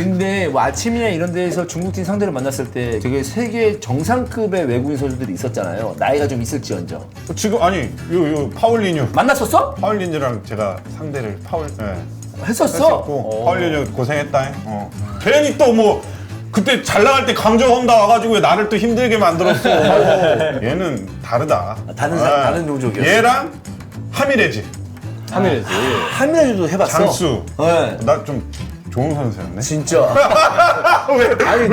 근데 뭐 아침이나 이런 데에서 중국팀 상대를 만났을 때 되게 세계 정상급의 외국인 선수들이 있었잖아요. 나이가 좀 있을지언정. 지금 아니 요 파울리뉴 만났었어? 파울리뉴랑 제가 상대를 했었어? 했었고 파울리뉴 고생했다. 괜히 또 뭐 그때 잘 나갈 때 강정 혼다 와가지고 왜 나를 또 힘들게 만들었어. 얘는 다르다. 다른 종족이었어. 얘랑 하미레지. 하밀지. 하미라주도 해봤어. 장수. 네. 나 좀 좋은 선수였네. 진짜. 아니,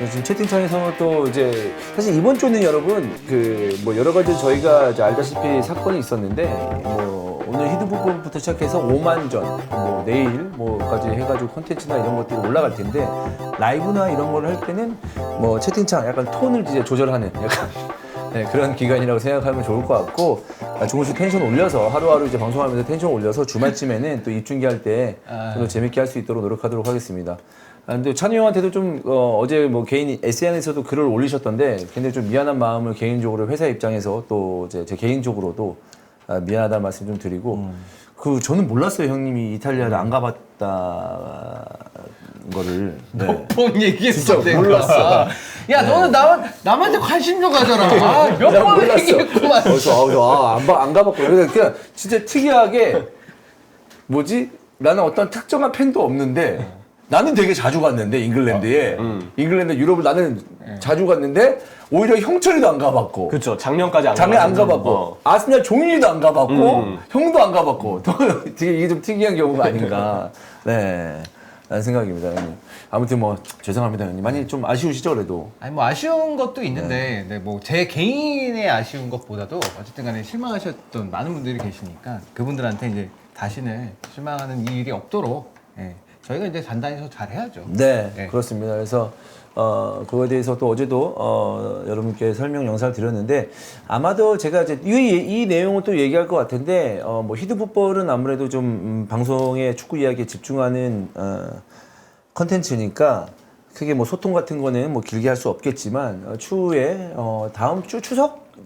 지금 채팅창에서 또 이제 사실 이번 주는 여러분 그 뭐 여러 가지 저희가 이제 알다시피 사건이 있었는데 뭐 오늘 히든풋볼부터 시작해서 5만 전, 뭐 내일 뭐까지 해가지고 콘텐츠나 이런 것들이 올라갈 텐데 라이브나 이런 걸 할 때는 뭐 채팅창 약간 톤을 이제 조절하는 약간 네, 그런 기간이라고 생각하면 좋을 것 같고 조금씩 텐션 올려서 하루하루 이제 방송하면서 텐션 올려서 주말쯤에는 또 입중계 할 때 좀 재밌게 할 수 있도록 노력하도록 하겠습니다. 근데 찬우 형한테도 좀 어제 뭐 개인 SNS에서도 글을 올리셨던데 굉장히 좀 미안한 마음을 개인적으로 회사 입장에서 또 이제 제 개인적으로도 미안하다는 말씀 좀 드리고 그 저는 몰랐어요 형님이 이탈리아를 안 가봤다 거를. 네. 몇 얘기했어. 진짜 몰랐어. 야 너는 남한테 관심 좀 가져라. 몇 난 번을 몰랐어. 얘기했구만. 그래서 안 가봤고 그냥 진짜 특이하게 뭐지 나는 어떤 특정한 팬도 없는데 나는 되게 자주 갔는데 잉글랜드에 잉글랜드 유럽을 나는 자주 갔는데 오히려 형철이도 안 가봤고 그렇죠. 작년까지 안 장애 안 가봤는데. 가봤고 아스날 종일이도 안 가봤고 형도 안 가봤고 되게 이게 좀 특이한 경우가 아닌가 네 라는 생각입니다 형님. 아무튼 뭐 죄송합니다 형님 많이 좀 아쉬우시죠 그래도. 아니 뭐 아쉬운 것도 있는데 네, 뭐 제 개인의 아쉬운 것보다도 어쨌든 간에 실망하셨던 많은 분들이 계시니까 그분들한테 이제 다시는 실망하는 일이 없도록 예, 저희가 이제 단단히 잘 해야죠. 네, 네. 그렇습니다. 그래서 그거에 대해서 또 어제도 여러분께 설명 영상을 드렸는데 아마도 제가 이제 이 내용을 또 얘기할 것 같은데 뭐 히든풋볼은 아무래도 좀 방송에 축구 이야기에 집중하는 컨텐츠니까 크게 뭐 소통 같은 거는 뭐 길게 할 수 없겠지만 추후에 다음 주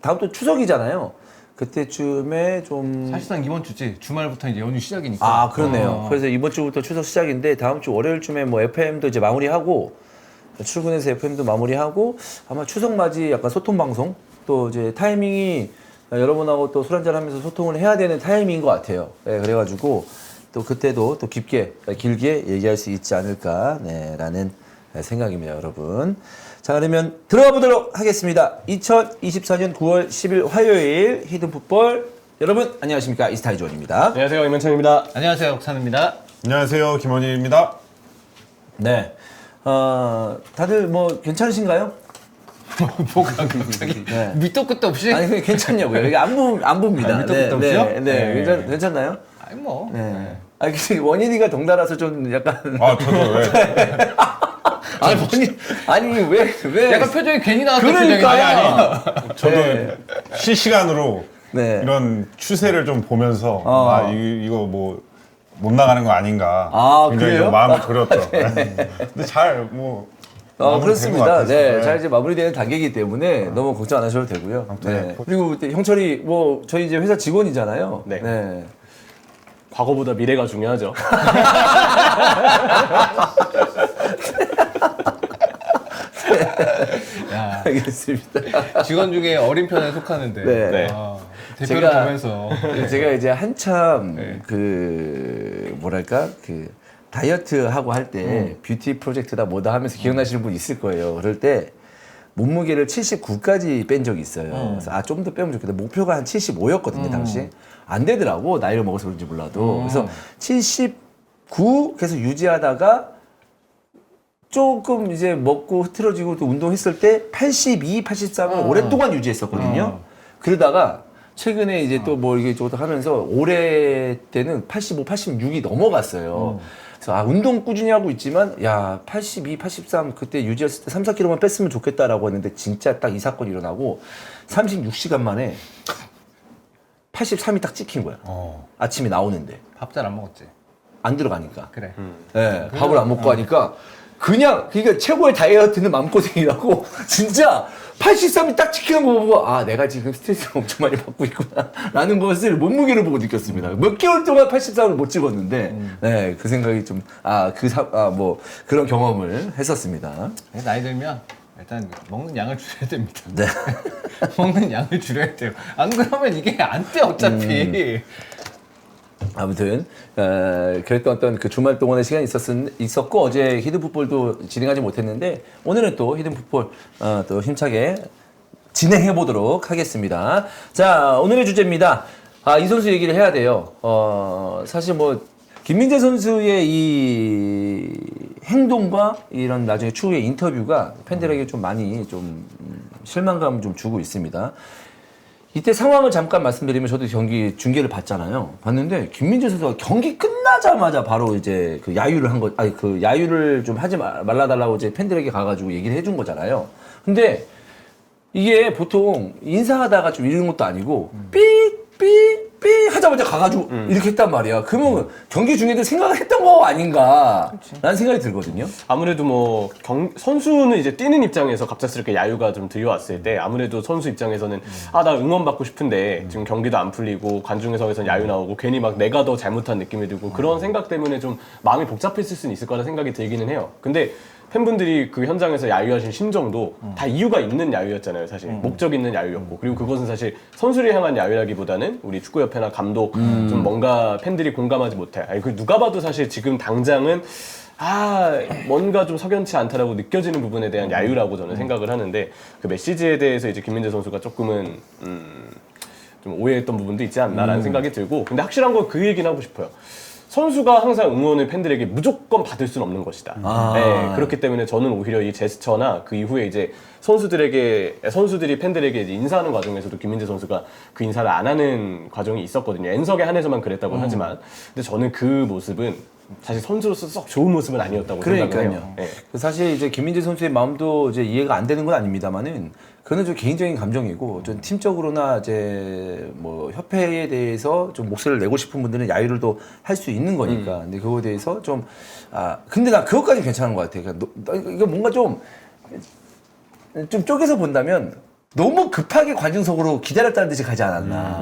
다음 또 추석이잖아요. 그때쯤에 좀 사실상 이번 주지 주말부터 이제 연휴 시작이니까. 그렇네요. 그래서 이번 주부터 추석 시작인데 다음 주 월요일쯤에 뭐 FM도 이제 마무리하고 출근해서 FM도 마무리하고 아마 추석 맞이 약간 소통 방송 또 이제 타이밍이 여러분하고 또 술 한잔 하면서 소통을 해야 되는 타이밍인 것 같아요. 네, 그래가지고 또 그때도 또 길게 얘기할 수 있지 않을까 라는 생각입니다, 여러분. 자, 그러면 들어가 보도록 하겠습니다. 2024년 9월 10일 화요일 히든풋볼 여러분 안녕하십니까, 이스타이존입니다. 안녕하세요, 임현철입니다. 안녕하세요, 옥산입니다. 안녕하세요, 김원일입니다. 네. 다들 뭐 괜찮으신가요? 뭐가 갑자기 네. 밑도 끝도 없이? 아니 그게 괜찮냐고요. 이게 안 봅니다. 밑도 끝도 없이요? 네. 괜찮나요? 아니 뭐. 네. 아니 근데 원인이가 동달아서 좀 약간 저도 왜? 아니 왜 약간 표정이 괜히 나왔던 그러니까. 표정이 아니. 저도 네. 실시간으로 네. 이런 추세를 좀 보면서 이거 뭐 못 나가는 거 아닌가 굉장히 그래요? 좀 마음이 졸였죠. 근데 잘 뭐 그렇습니다. 네, 잘 이제 마무리되는 단계이기 때문에 너무 걱정 안 하셔도 되고요. 아무튼 네. 그리고 그때 형철이 뭐 저희 이제 회사 직원이잖아요. 네. 과거보다 미래가 중요하죠. 야, 알겠습니다. 직원 중에 어린 편에 속하는데. 네. 네. 대표를 제가- 보면서. 제가 이제 한참 네. 그 뭐랄까 그 다이어트 하고 할 때 뷰티 프로젝트다 뭐다 하면서 기억나시는 분 있을 거예요. 그럴 때 몸무게를 79까지 뺀 적이 있어요. 그래서 좀 더 빼면 좋겠다. 목표가 한 75였거든요, 당시. 안 되더라고. 나이를 먹어서 그런지 몰라도. 그래서 79 계속 유지하다가 조금 이제 먹고 흐트러지고 또 운동했을 때 82, 83을 오랫동안 유지했었거든요. 그러다가 최근에 이제 또 뭐 이게 저것도 하면서 올해 때는 85, 86이 넘어갔어요. 그래서 운동 꾸준히 하고 있지만 야 82, 83 그때 유지했을 때 3, 4kg만 뺐으면 좋겠다라고 했는데 진짜 딱 이 사건이 일어나고 36시간 만에 83이 딱 찍힌 거야. 아침에 나오는데 밥 잘 안 먹었지. 안 들어가니까. 그래. 네, 밥을 안 먹고 하니까 그냥 그러니까 최고의 다이어트는 마음고생이라고 진짜 83이 딱 지키는 거 보고 아 내가 지금 스트레스를 엄청 많이 받고 있구나 라는 것을 몸무게를 보고 느꼈습니다. 몇 개월 동안 83을 못 찍었는데 네, 그 생각이 좀 뭐 그런 경험을 했었습니다. 나이 들면 일단 먹는 양을 줄여야 됩니다. 네. 먹는 양을 줄여야 돼요. 안 그러면 이게 안 돼 어차피. 아무튼 그랬던 어떤 그 주말 동안의 시간이 있었고 어제 히든풋볼도 진행하지 못했는데 오늘은 또 히든풋볼 또 힘차게 진행해 보도록 하겠습니다. 자 오늘의 주제입니다. 이 선수 얘기를 해야 돼요. 사실 뭐 김민재 선수의 이 행동과 이런 나중에 추후의 인터뷰가 팬들에게 좀 많이 좀 실망감 좀 주고 있습니다. 이때 상황을 잠깐 말씀드리면 저도 경기 중계를 봤잖아요. 봤는데 김민재 선수가 경기 끝나자마자 바로 이제 그 야유를 한 거, 아니 그 야유를 좀 하지 말라달라고 이제 팬들에게 가가지고 얘기를 해준 거잖아요. 근데 이게 보통 인사하다가 좀 이런 것도 아니고 삐 하자마자 가가지고 이렇게 했단 말이야. 그러면 경기 중에도 생각을 했던 거 아닌가 라는 생각이 들거든요. 아무래도 뭐 선수는 이제 뛰는 입장에서 갑작스럽게 야유가 좀 들려왔을 때 아무래도 선수 입장에서는 나 응원 받고 싶은데 지금 경기도 안 풀리고 관중석에서는 야유 나오고 괜히 막 내가 더 잘못한 느낌이 들고 그런 생각 때문에 좀 마음이 복잡했을 수는 있을 거라 생각이 들기는 해요. 근데 팬분들이 그 현장에서 야유하신 심정도 다 이유가 있는 야유였잖아요, 사실. 목적 있는 야유였고. 그리고 그것은 사실 선수를 향한 야유라기보다는 우리 축구협회나 감독 좀 뭔가 팬들이 공감하지 못해. 그 누가 봐도 사실 지금 당장은 뭔가 좀 석연치 않다라고 느껴지는 부분에 대한 야유라고 저는 생각을 하는데 그 메시지에 대해서 이제 김민재 선수가 조금은 좀 오해했던 부분도 있지 않나라는 생각이 들고 근데 확실한 건 그 얘기는 하고 싶어요. 선수가 항상 응원을 팬들에게 무조건 받을 수는 없는 것이다. 네, 그렇기 때문에 저는 오히려 이 제스처나 그 이후에 이제 선수들이 팬들에게 이제 인사하는 과정에서도 김민재 선수가 그 인사를 안 하는 과정이 있었거든요. N석에 한해서만 그랬다고는 하지만. 근데 저는 그 모습은 사실 선수로서 썩 좋은 모습은 아니었다고 생각해요. 그러니까요. 네. 사실 이제 김민재 선수의 마음도 이제 이해가 안 되는 건 아닙니다만은 그는 좀 개인적인 감정이고 좀 팀적으로나 이제 뭐 협회에 대해서 좀 목소리를 내고 싶은 분들은 야유를 또 할 수 있는 거니까. 근데 그거에 대해서 좀 근데 난 그것까지 괜찮은 것 같아. 그러니까 이거 뭔가 좀 쪼개서 본다면 너무 급하게 관중석으로 기다렸다는 듯이 가지 않았나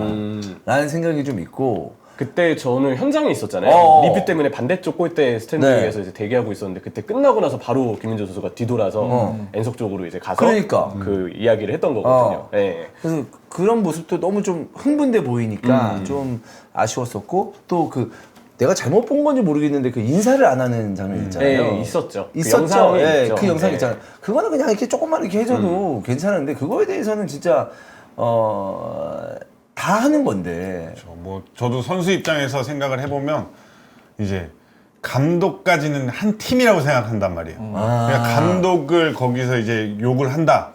라는 생각이 좀 있고. 그때 저는 현장에 있었잖아요. 리뷰 때문에 반대쪽 골대 스탠드에서 네. 이제 대기하고 있었는데 그때 끝나고 나서 바로 김민재 선수가 뒤돌아서 N석 쪽으로 이제 가서 그러니까. 그 이야기를 했던 거거든요. 네. 그래서 그런 모습도 너무 좀 흥분돼 보이니까 좀 아쉬웠었고 또 그 내가 잘못 본 건지 모르겠는데 그 인사를 안 하는 장면 있잖아요. 네, 있었죠. 그 있었죠. 영상이 예, 있죠. 그 영상 네. 있잖아요. 그거는 그냥 이렇게 조금만 이렇게 해줘도 괜찮은데 그거에 대해서는 진짜 다 하는 건데. 뭐 저도 선수 입장에서 생각을 해보면 이제 감독까지는 한 팀이라고 생각한단 말이에요. 그러니까 감독을 거기서 이제 욕을 한다,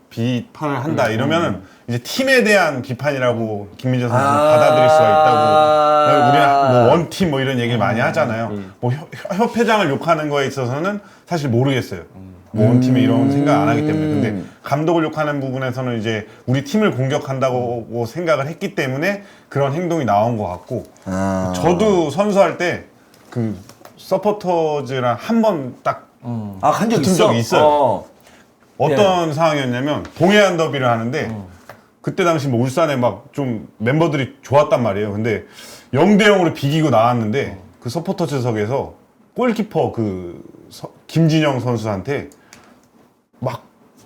비판을 한다 이러면은 이제 팀에 대한 비판이라고 김민재 선수는 받아들일 수가 있다고. 우리는 뭐 원팀 뭐 이런 얘기를 많이 하잖아요. 뭐 협회장을 욕하는 거에 있어서는 사실 모르겠어요. 뭐 원팀이 이런 생각 안 하기 때문에. 근데 감독을 욕하는 부분에서는 이제 우리 팀을 공격한다고 생각을 했기 때문에 그런 행동이 나온 것 같고. 저도 선수할 때 그 서포터즈랑 한 번 딱 간 적 붙은 있어? 적이 있어요. 어떤 상황이었냐면 동해안 더비를 하는데 그때 당시 뭐 울산에 막 좀 멤버들이 좋았단 말이에요. 근데 0대 0으로 비기고 나왔는데 그 서포터즈석에서 골키퍼 김진영 선수한테 막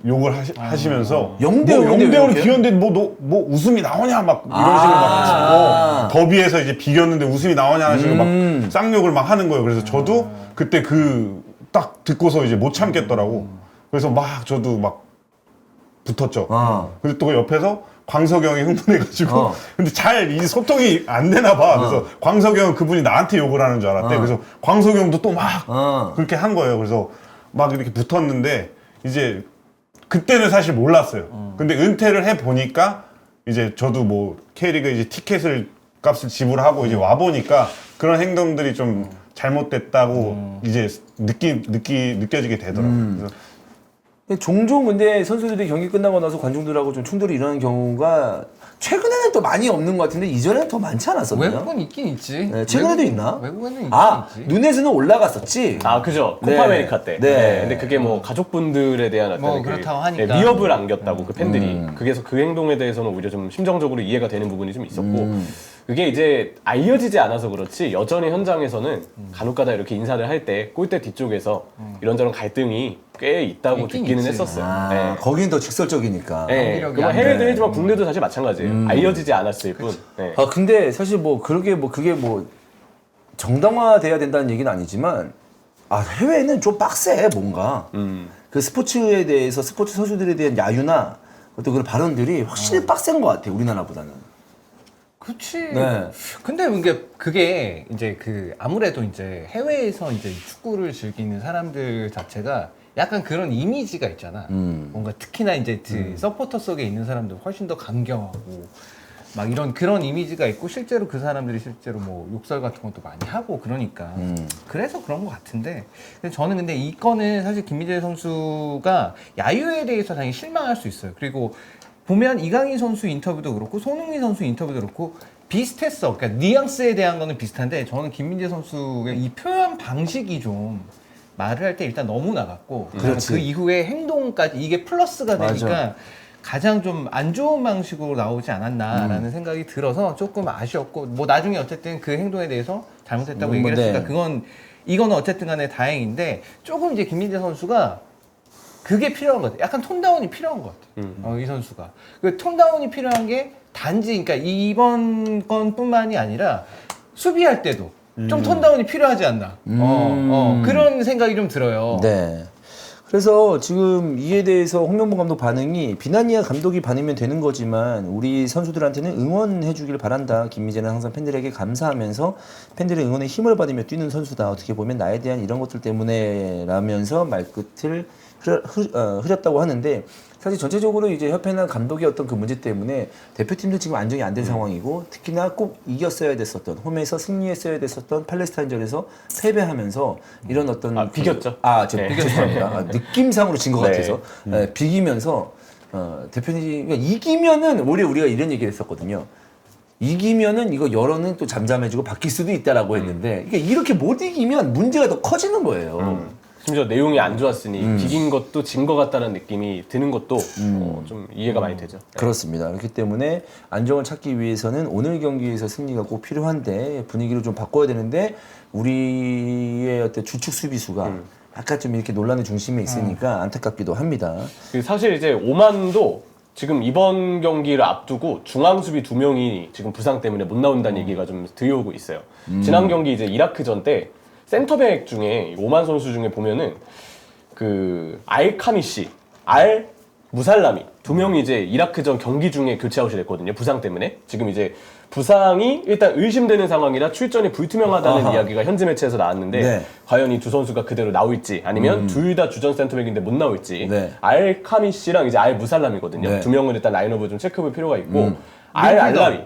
욕을 하시면서 0대 0 인데 0대 왜 0으로 이렇게? 비겼는데 뭐 웃음이 나오냐 막 이런 식으로 막 더비에서 이제 비겼는데 웃음이 나오냐 하는 식으로 막 쌍욕을 막 하는 거예요. 그래서 저도 그때 딱 듣고서 이제 못 참겠더라고. 그래서 막 저도 막 붙었죠. 그리고 또 옆에서 광석영이 흥분해가지고 근데 잘 이 소통이 안 되나 봐. 그래서 광석영은 그분이 나한테 욕을 하는 줄 알았대. 그래서 광석영도 또 막 그렇게 한 거예요. 그래서 막 이렇게 붙었는데 이제 그때는 사실 몰랐어요. 근데 은퇴를 해 보니까 이제 저도 뭐 K리그 이제 티켓을 값을 지불하고 이제 와 보니까 그런 행동들이 좀 잘못됐다고 이제 느껴지게 되더라고요. 그래서 근데 종종 근데 선수들이 경기 끝나고 나서 관중들하고 좀 충돌이 일어나는 경우가 최근에는 또 많이 없는 것 같은데 이전에는 더 많지 않았었나요? 외국은 있긴 있지. 네, 최근에도 있나? 외국에는 있긴 아, 있지. 눈에서는 올라갔었지. 아, 그죠. 네. 코파 아메리카 때. 네. 근데 그게 뭐 가족분들에 대한 어떤 뭐 그렇다고 하니까. 위협을 안겼다고 그 팬들이. 그래서 그 행동에 대해서는 오히려 좀 심정적으로 이해가 되는 부분이 좀 있었고. 그게 이제 알려지지 않아서 그렇지 여전히 현장에서는 간혹가다 이렇게 인사를 할 때 골대 뒤쪽에서 이런저런 갈등이 꽤 있다고 있긴 듣기는 있지. 했었어요. 아, 네. 거긴 더 직설적이니까. 네. 경기력이 그뭐 안 해외도 돼. 했지만 국내도 사실 마찬가지예요. 알려지지 않았을 뿐. 네. 아 근데 사실 뭐 그게 뭐 정당화돼야 된다는 얘기는 아니지만 아 해외는 좀 빡세 뭔가 그 스포츠에 대해서 스포츠 선수들에 대한 야유나 어떤 그런 발언들이 확실히 빡센 것 같아 우리나라보다는. 그렇지. 네. 근데 그게 이제 그 아무래도 이제 해외에서 이제 축구를 즐기는 사람들 자체가 약간 그런 이미지가 있잖아. 뭔가 특히나 이제 서포터 속에 있는 사람들 훨씬 더 강경하고 막 이런 그런 이미지가 있고 실제로 그 사람들이 실제로 뭐 욕설 같은 것도 많이 하고 그러니까 그래서 그런 것 같은데 근데 저는 근데 이 건은 사실 김민재 선수가 야유에 대해서 당연히 실망할 수 있어요. 그리고 보면 이강인 선수 인터뷰도 그렇고 손흥민 선수 인터뷰도 그렇고 비슷했어. 그러니까 뉘앙스에 대한 거는 비슷한데 저는 김민재 선수의 이 표현 방식이 좀 말을 할 때 일단 너무 나갔고 그렇지. 그 이후에 행동까지 이게 플러스가 되니까 맞아. 가장 좀 안 좋은 방식으로 나오지 않았나라는 생각이 들어서 조금 아쉬웠고 뭐 나중에 어쨌든 그 행동에 대해서 잘못했다고 얘기를 네. 했으니까 이거는 어쨌든 간에 다행인데 조금 이제 김민재 선수가 그게 필요한 것 같아. 약간 톤다운이 필요한 것 같아. 이 선수가. 그 톤다운이 필요한 게 단지, 그러니까 이번 건뿐만이 아니라 수비할 때도 좀 톤다운이 필요하지 않나. 그런 생각이 좀 들어요. 네. 그래서 지금 이에 대해서 홍명보 감독 반응이 비난이야 감독이 반응면 되는 거지만 우리 선수들한테는 응원해 주길 바란다. 김민재는 항상 팬들에게 감사하면서 팬들의 응원에 힘을 받으며 뛰는 선수다. 어떻게 보면 나에 대한 이런 것들 때문에 라면서 말끝을 흐렸다고 하는데 사실 전체적으로 이제 협회나 감독의 어떤 그 문제 때문에 대표팀도 지금 안정이 안 된 상황이고 특히나 꼭 이겼어야 됐었던 홈에서 승리했어야 됐었던 팔레스타인전에서 패배하면서 이런 어떤 비겼죠. 죄송합니다. 느낌상으로 진 것 네. 같아서 비기면서 대표님 그러니까 이기면은 오히려 우리가 이런 얘기를 했었거든요. 이기면은 이거 여론은 또 잠잠해지고 바뀔 수도 있다라고 했는데 이게 이렇게 못 이기면 문제가 더 커지는 거예요. 심지어 내용이 안 좋았으니 비긴 것도 진 것 같다는 느낌이 드는 것도 좀 이해가 많이 되죠. 그렇습니다. 그렇기 때문에 안정을 찾기 위해서는 오늘 경기에서 승리가 꼭 필요한데 분위기를 좀 바꿔야 되는데 우리의 어떤 주축 수비수가 약간 좀 이렇게 논란의 중심에 있으니까 안타깝기도 합니다. 그 사실 이제 오만도 지금 이번 경기를 앞두고 중앙 수비 2명이 지금 부상 때문에 못 나온다는 얘기가 좀 들려오고 있어요. 지난 경기 이제 이라크전 때 센터백 중에 오만 선수 중에 보면은 그 알카미시, 알 무살라미 2명이 이제 이라크전 경기 중에 교체 아웃이 됐거든요. 부상 때문에. 지금 이제 부상이 일단 의심되는 상황이라 출전이 불투명하다는 이야기가 현지 매체에서 나왔는데 네. 과연 이 두 선수가 그대로 나올지 아니면 둘 다 주전 센터백인데 못 나올지 네. 알카미시랑 이제 알 무살라미거든요. 네. 두 명은 일단 라인업을 좀 체크해볼 필요가 있고 알 알라이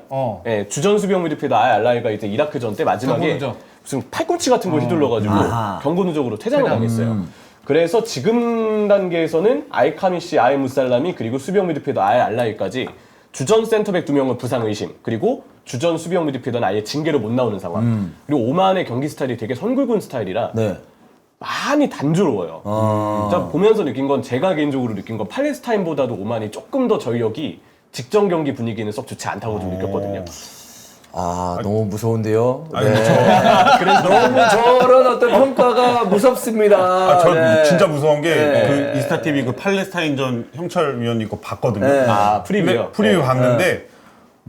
예, 주전 수비형 미드필더 알 알라이가 이제 이라크전 때 마지막에 경고 누적. 무슨 팔꿈치 같은 걸 휘둘러가지고 아하. 경고 누적으로 퇴장을 당했어요. 그래서 지금 단계에서는 알카미시, 알 무살라미 그리고 수비형 미드필더 알 알라이까지 주전 센터백 2명은 부상 의심 그리고 주전 수비형 미드필더는 아예 징계로 못 나오는 상황. 그리고 오만의 경기 스타일이 되게 선굵은 스타일이라 네. 많이 단조로워요. 진짜 보면서 느낀 건 제가 개인적으로 느낀 건 팔레스타인보다도 오만이 조금 더 전력이 직전 경기 분위기는 썩 좋지 않다고 좀 느꼈거든요. 아 너무 무서운데요. 아니, 네. 그래서 너무 저런 어떤 평가가 무섭습니다. 저 네. 진짜 무서운 게 네. 그 이스타 TV 그 팔레스타인전 형철 위원 이거 봤거든요. 네. 아, 프리뷰요? 프리뷰 봤는데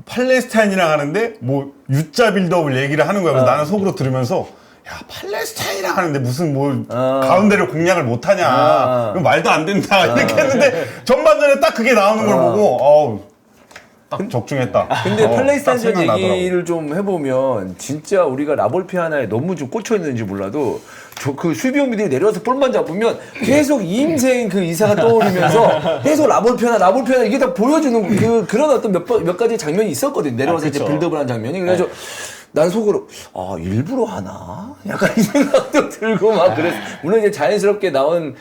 팔레스타인이랑 하는데 뭐 U자 빌드업을 얘기를 하는 거야. 그래서 나는 속으로 들으면서 야 팔레스타인이랑 하는데 무슨 뭐 가운데를 공략을 못하냐. 이거 말도 안 된다 이렇게 했는데 전반전에 딱 그게 나오는 걸 보고 어우 딱 적중했다. 근데 딱 팔레스타인전 생각나더라고. 얘기를 좀 해보면 진짜 우리가 라볼피 하나에 너무 좀 꽂혀 있는지 몰라도 저 그 수비형들이 내려와서 볼만 잡으면 계속 이임생 그 이사가 떠오르면서 계속 라볼피 하나 이게 다 보여주는 그런 어떤 몇 가지 장면이 있었거든요. 내려와서 이제 그쵸. 빌드업을 한 장면이 그래서 난 속으로 일부러 하나? 약간 이 생각도 들고 막 그래서 물론 이제 자연스럽게 나온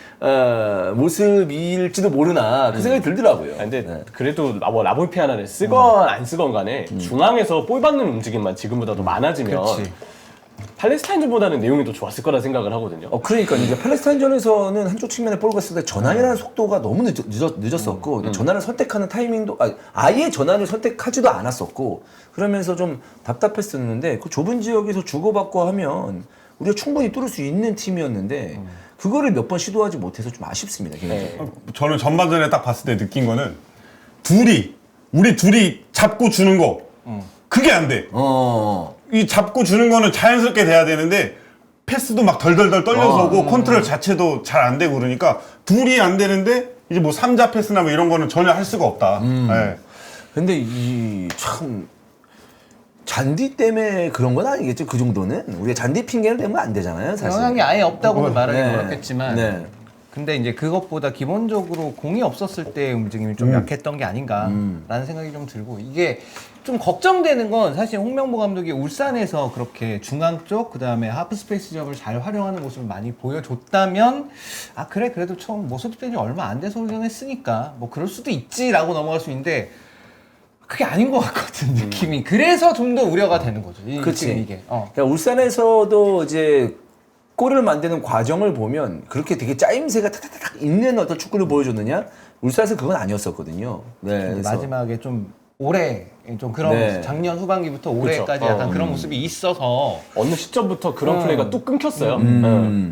모습일지도 모르나 그 생각이 들더라고요. 근데 네. 그래도 뭐 라볼피 하나를 쓰건 안 쓰건 간에 중앙에서 볼 받는 움직임만 지금보다 더 많아지면 그렇지. 팔레스타인전보다는 내용이 더 좋았을 거라 생각을 하거든요. 그러니까 이제 팔레스타인전에서는 한쪽 측면에 볼 갔을 때 전환이라는 속도가 너무 늦었었고 전환을 선택하는 타이밍도 아예 전환을 선택하지도 않았었고 그러면서 좀 답답했었는데 그 좁은 지역에서 주고받고 하면 우리가 충분히 뚫을 수 있는 팀이었는데 그거를 몇 번 시도하지 못해서 좀 아쉽습니다. 개인적으로. 저는 전반전에 딱 봤을 때 느낀 거는 우리 둘이 잡고 주는 거 그게 안 돼. 이 잡고 주는 거는 자연스럽게 돼야 되는데 패스도 막 덜덜덜 떨려서 오고 컨트롤 자체도 잘 안 되고 그러니까 둘이 안 되는데 이제 뭐 3자 패스나 뭐 이런 거는 전혀 할 수가 없다. 네. 근데 이 참 잔디 때문에 그런 건 아니겠죠? 그 정도는 우리가 잔디 핑계를 대면 안 되잖아요, 사실. 영향이 아예 없다고는 말하기 네. 어렵겠지만 네. 근데 이제 그것보다 기본적으로 공이 없었을 때의 움직임이 좀 약했던 게 아닌가라는 생각이 좀 들고 이게 좀 걱정되는 건 사실 홍명보 감독이 울산에서 그렇게 중앙 쪽 그다음에 하프 스페이스 지역을 잘 활용하는 모습을 많이 보여줬다면 그래 그래도 처음 뭐 소집된 지 얼마 안 돼서 훈련했으니까 뭐 그럴 수도 있지라고 넘어갈 수 있는데 그게 아닌 것 같거든 느낌이 그래서 좀 더 우려가 되는 거죠. 그치. 지금 이게. 그러니까 울산에서도 이제 골을 만드는 과정을 보면 그렇게 되게 짜임새가 탁탁탁 있는 어떤 축구를 보여줬느냐? 울산에서 그건 아니었었거든요. 네. 근데 그래서 마지막에 좀 올해 좀 그런 네. 모습, 작년 후반기부터 올해까지 그쵸. 약간 그런 모습이 있어서 어느 시점부터 그런 플레이가 뚝 끊겼어요.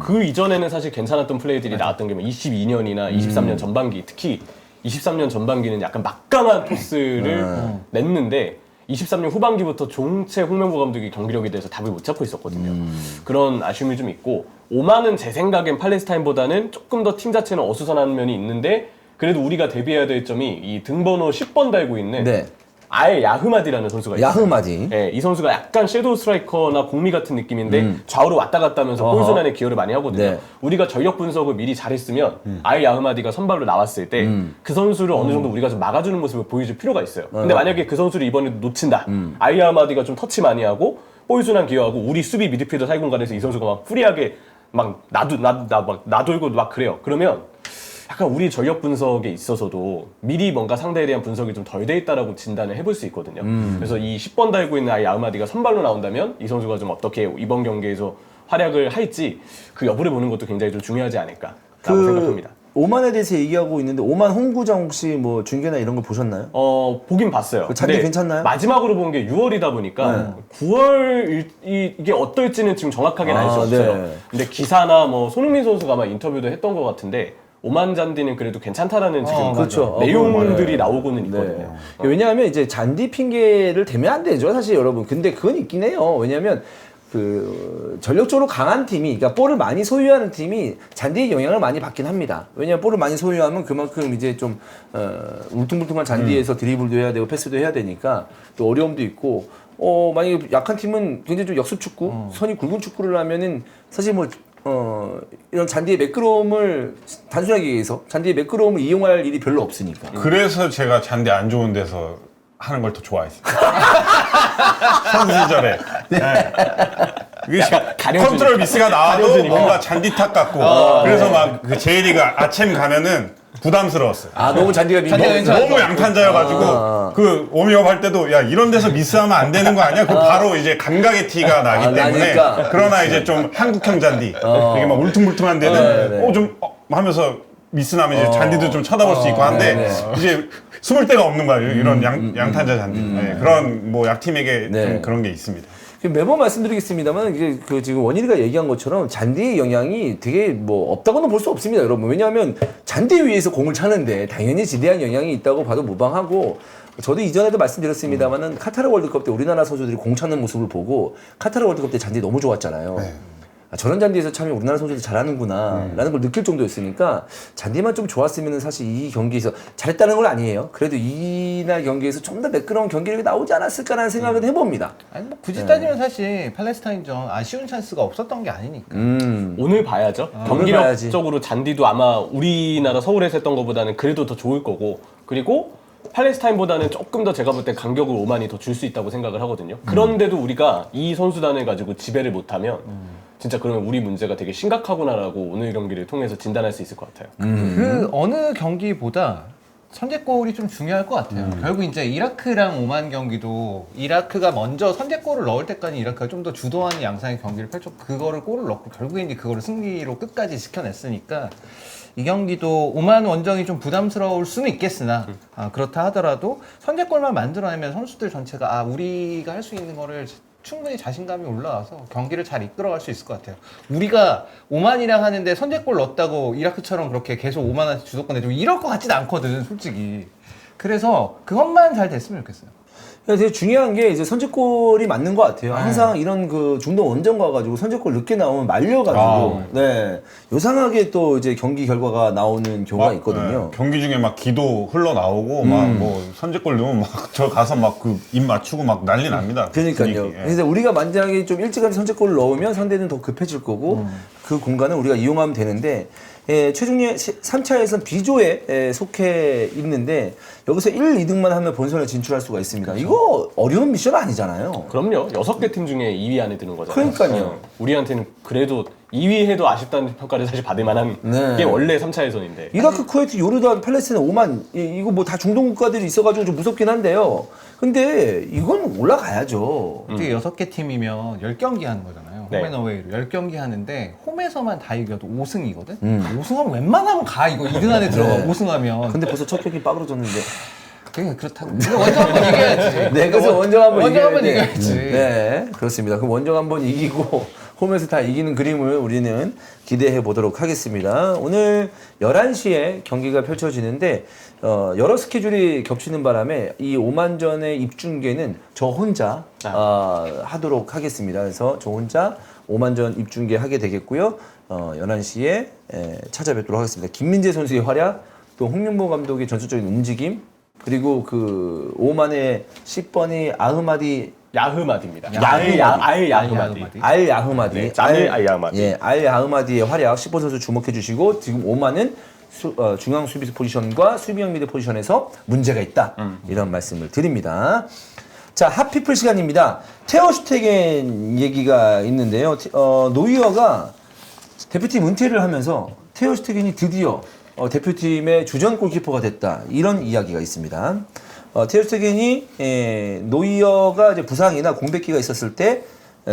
그 이전에는 사실 괜찮았던 플레이들이 나왔던 게 22년이나 23년 전반기, 특히 23년 전반기는 약간 막강한 토스를 냈는데 23년 후반기부터 종체 홍명보 감독이 경기력에 대해서 답을 못 잡고 있었거든요. 그런 아쉬움이 좀 있고 오만은 제 생각엔 팔레스타인보다는 조금 더 팀 자체는 어수선한 면이 있는데 그래도 우리가 대비해야 될 점이 이 등번호 10번 달고 있는 네. 아예 야흐마디라는 선수가 있어요. 야흐마디. 네, 이 선수가 약간 섀도우 스트라이커나 공미 같은 느낌인데 좌우로 왔다 갔다 하면서 어허. 골순환에 기여를 많이 하거든요. 네. 우리가 전력 분석을 미리 잘했으면 아예 야흐마디가 선발로 나왔을 때 그 선수를 어느 정도 우리가 좀 막아주는 모습을 보여줄 필요가 있어요. 근데 만약에 그 선수를 이번에 놓친다. 아예 야흐마디가 좀 터치 많이 하고 볼순환 기여하고 우리 수비 미드필더 사이 공간에서 이 선수가 막 프리하게 막 나돌고 막 그래요. 그러면 약간 우리 전력 분석에 있어서도 미리 뭔가 상대에 대한 분석이 좀 덜 돼 있다라고 진단을 해볼 수 있거든요. 그래서 이 10번 달고 있는 아이 아흐마디가 선발로 나온다면 이 선수가 좀 어떻게 이번 경기에서 활약을 할지 그 여부를 보는 것도 굉장히 좀 중요하지 않을까라고 생각합니다. 오만에 대해서 얘기하고 있는데 오만 홍구장 혹시 뭐 중계나 이런 거 보셨나요? 보긴 봤어요. 그 잔디 근데 괜찮나요? 마지막으로 본 게 6월이다 보니까 9월 이게 어떨지는 지금 정확하게는 알 수 없어요. 네. 근데 기사나 뭐 손흥민 선수가 아마 인터뷰도 했던 것 같은데 오만 잔디는 그래도 괜찮다라는 지금 그렇죠. 내용들이 나오고는 있거든요. 왜냐하면 이제 잔디 핑계를 대면 안 되죠, 사실 여러분. 근데 그건 있긴 해요. 왜냐하면 그 전력적으로 강한 팀이, 그러니까 볼을 많이 소유하는 팀이 잔디의 영향을 많이 받긴 합니다. 왜냐하면 볼을 많이 소유하면 그만큼 이제 좀 울퉁불퉁한 잔디에서 드리블도 해야 되고 패스도 해야 되니까 또 어려움도 있고. 만약에 약한 팀은 굉장히 좀 역습 축구, 선이 굵은 축구를 하면은 사실 뭐 이런 잔디의 매끄러움을 단순하게 얘기해서 잔디의 매끄러움을 이용할 일이 별로 없으니까. 그래서 제가 잔디 안 좋은 데서 하는 걸 더 좋아했어요. 선수 시절에. 네. 이게 컨트롤 미스가 나와도 뭔가 잔디 탓 같고 그래서 막 그 J리그 아침 가면은 부담스러웠어요. 너무 잔디가 너무 양탄자여가지고 그 워밍업 할 때도 야 이런 데서 미스하면 안 되는 거 아니야? 그 바로 이제 감각의 티가 나기 때문에 나니까. 그러나 이제 좀 한국형 잔디 되게 막 울퉁불퉁한 데는 좀 하면서 미스 나면 이제 잔디도 좀 쳐다볼 수 있고 한데 이제 숨을 데가 없는 거예요. 이런 양탄자 잔디. 네, 그런 뭐 약팀에게 좀 그런 게 있습니다. 매번 말씀드리겠습니다만 이제 그 지금 원일이가 얘기한 것처럼 잔디의 영향이 되게 뭐 없다고는 볼 수 없습니다, 여러분. 왜냐하면 잔디 위에서 공을 차는데 당연히 지대한 영향이 있다고 봐도 무방하고 저도 이전에도 말씀드렸습니다만은 카타르 월드컵 때 우리나라 선수들이 공 차는 모습을 보고 카타르 월드컵 때 잔디 너무 좋았잖아요. 저런 잔디에서 차면 우리나라 선수들 잘하는구나 라는 걸 느낄 정도였으니까 잔디만 좀 좋았으면 사실 이 경기에서 잘했다는 건 아니에요. 그래도 이날 경기에서 좀 더 매끄러운 경기력이 나오지 않았을까라는 생각은 해봅니다. 아니 뭐 굳이 따지면 사실 팔레스타인전 아쉬운 찬스가 없었던 게 아니니까. 오늘 봐야죠. 경기력적으로 잔디도 아마 우리나라 서울에서 했던 것보다는 그래도 더 좋을 거고 그리고 팔레스타인보다는 조금 더 제가 볼 때 간격을 오만이 더 줄 수 있다고 생각을 하거든요. 그런데도 우리가 이 선수단을 가지고 지배를 못하면 진짜 그러면 우리 문제가 되게 심각하구나라고 오늘 경기를 통해서 진단할 수 있을 것 같아요. 그 어느 경기보다 선제골이 좀 중요할 것 같아요. 결국 이제 이라크랑 오만 경기도 이라크가 먼저 선제골을 넣을 때까지 이라크가 좀 더 주도하는 양상의 경기를 펼쳐 그거를 골을 넣고 결국에 이제 그거를 승리로 끝까지 지켜냈으니까 이 경기도 오만 원정이 좀 부담스러울 수는 있겠으나 그렇다 하더라도 선제골만 만들어내면 선수들 전체가 우리가 할 수 있는 거를 충분히 자신감이 올라와서 경기를 잘 이끌어갈 수 있을 것 같아요. 우리가 오만이랑 하는데 선제골 넣었다고 이라크처럼 그렇게 계속 오만한테 주도권 내주고 이럴 것 같진 않거든, 솔직히. 그래서 그것만 잘 됐으면 좋겠어요. 되게 중요한 게 이제 선제골이 맞는 것 같아요. 항상 이런 그 중동 원정 가가지고 선제골 늦게 나오면 말려가지고 네 요상하게 또 이제 경기 결과가 나오는 경우가 있거든요. 네. 경기 중에 막 기도 흘러나오고 막 뭐 선제골 넣으면 막 저 가서 막 그 입 맞추고 막 난리 납니다. 그러니까요. 분위기. 예. 그래서 우리가 만약에 좀 일찌감치 선제골을 넣으면 상대는 더 급해질 거고 그 공간을 우리가 이용하면 되는데 최종예 3차에서는 B조에 속해 있는데 여기서 1, 2등만 하면 본선에 진출할 수가 있습니다. 그렇죠. 이거 어려운 미션 아니잖아요. 그럼요. 6개 팀 중에 2위 안에 드는 거잖아요. 그러니까요. 우리한테는 그래도 2위 해도 아쉽다는 평가를 사실 받을 만한 네. 게 원래 3차 예선인데. 이라크, 쿠웨이트, 요르단, 팔레스타인, 오만 이거 뭐 다 중동 국가들이 있어가지고 좀 무섭긴 한데요. 근데 이건 올라가야죠. 어떻게 6개 팀이면 10경기 하는 거잖아요. 네. 홈앤어웨이로 10경기 하는데 홈에서만 다 이겨도 5승이거든? 5승하면 웬만하면 가 이거 2등 안에 들어가 네. 5승하면. 근데 벌써 첫 경기 빠그러졌는데. 그게 그렇다고. 근데 원정 한번 이겨야지. 네, 그래서 원정 한번 원정 한번 이겨야 돼. 이겨야지. 네, 그렇습니다. 그럼 원정 한번 이기고 홈에서 다 이기는 그림을 우리는 기대해 보도록 하겠습니다. 오늘 11시에 경기가 펼쳐지는데 여러 스케줄이 겹치는 바람에 이 오만전의 입중계는 저 혼자 하도록 하겠습니다. 그래서 저 혼자 오만전 입중계 하게 되겠고요. 11시에 찾아뵙도록 하겠습니다. 김민재 선수의 활약, 또 홍명보 감독의 전술적인 움직임, 그리고 그 오만의 10번이 아흐마디 야흐마디입니다. 야흐마디. 알 야흐마디. 알 야흐마디. 네, 자밀 알 야흐마디. 예, 알 야흐마디의 활약 10번 선수 주목해 주시고 지금 오만은 중앙 수비수 포지션과 수비형 미드 포지션에서 문제가 있다. 이런 말씀을 드립니다. 자, 핫피플 시간입니다. 테어 슈테겐 얘기가 있는데요. 노이어가 대표팀 은퇴를 하면서 테어 슈테겐이 드디어 대표팀의 주전 골키퍼가 됐다. 이런 이야기가 있습니다. 테어 슈테겐이 노이어가 이제 부상이나 공백기가 있었을 때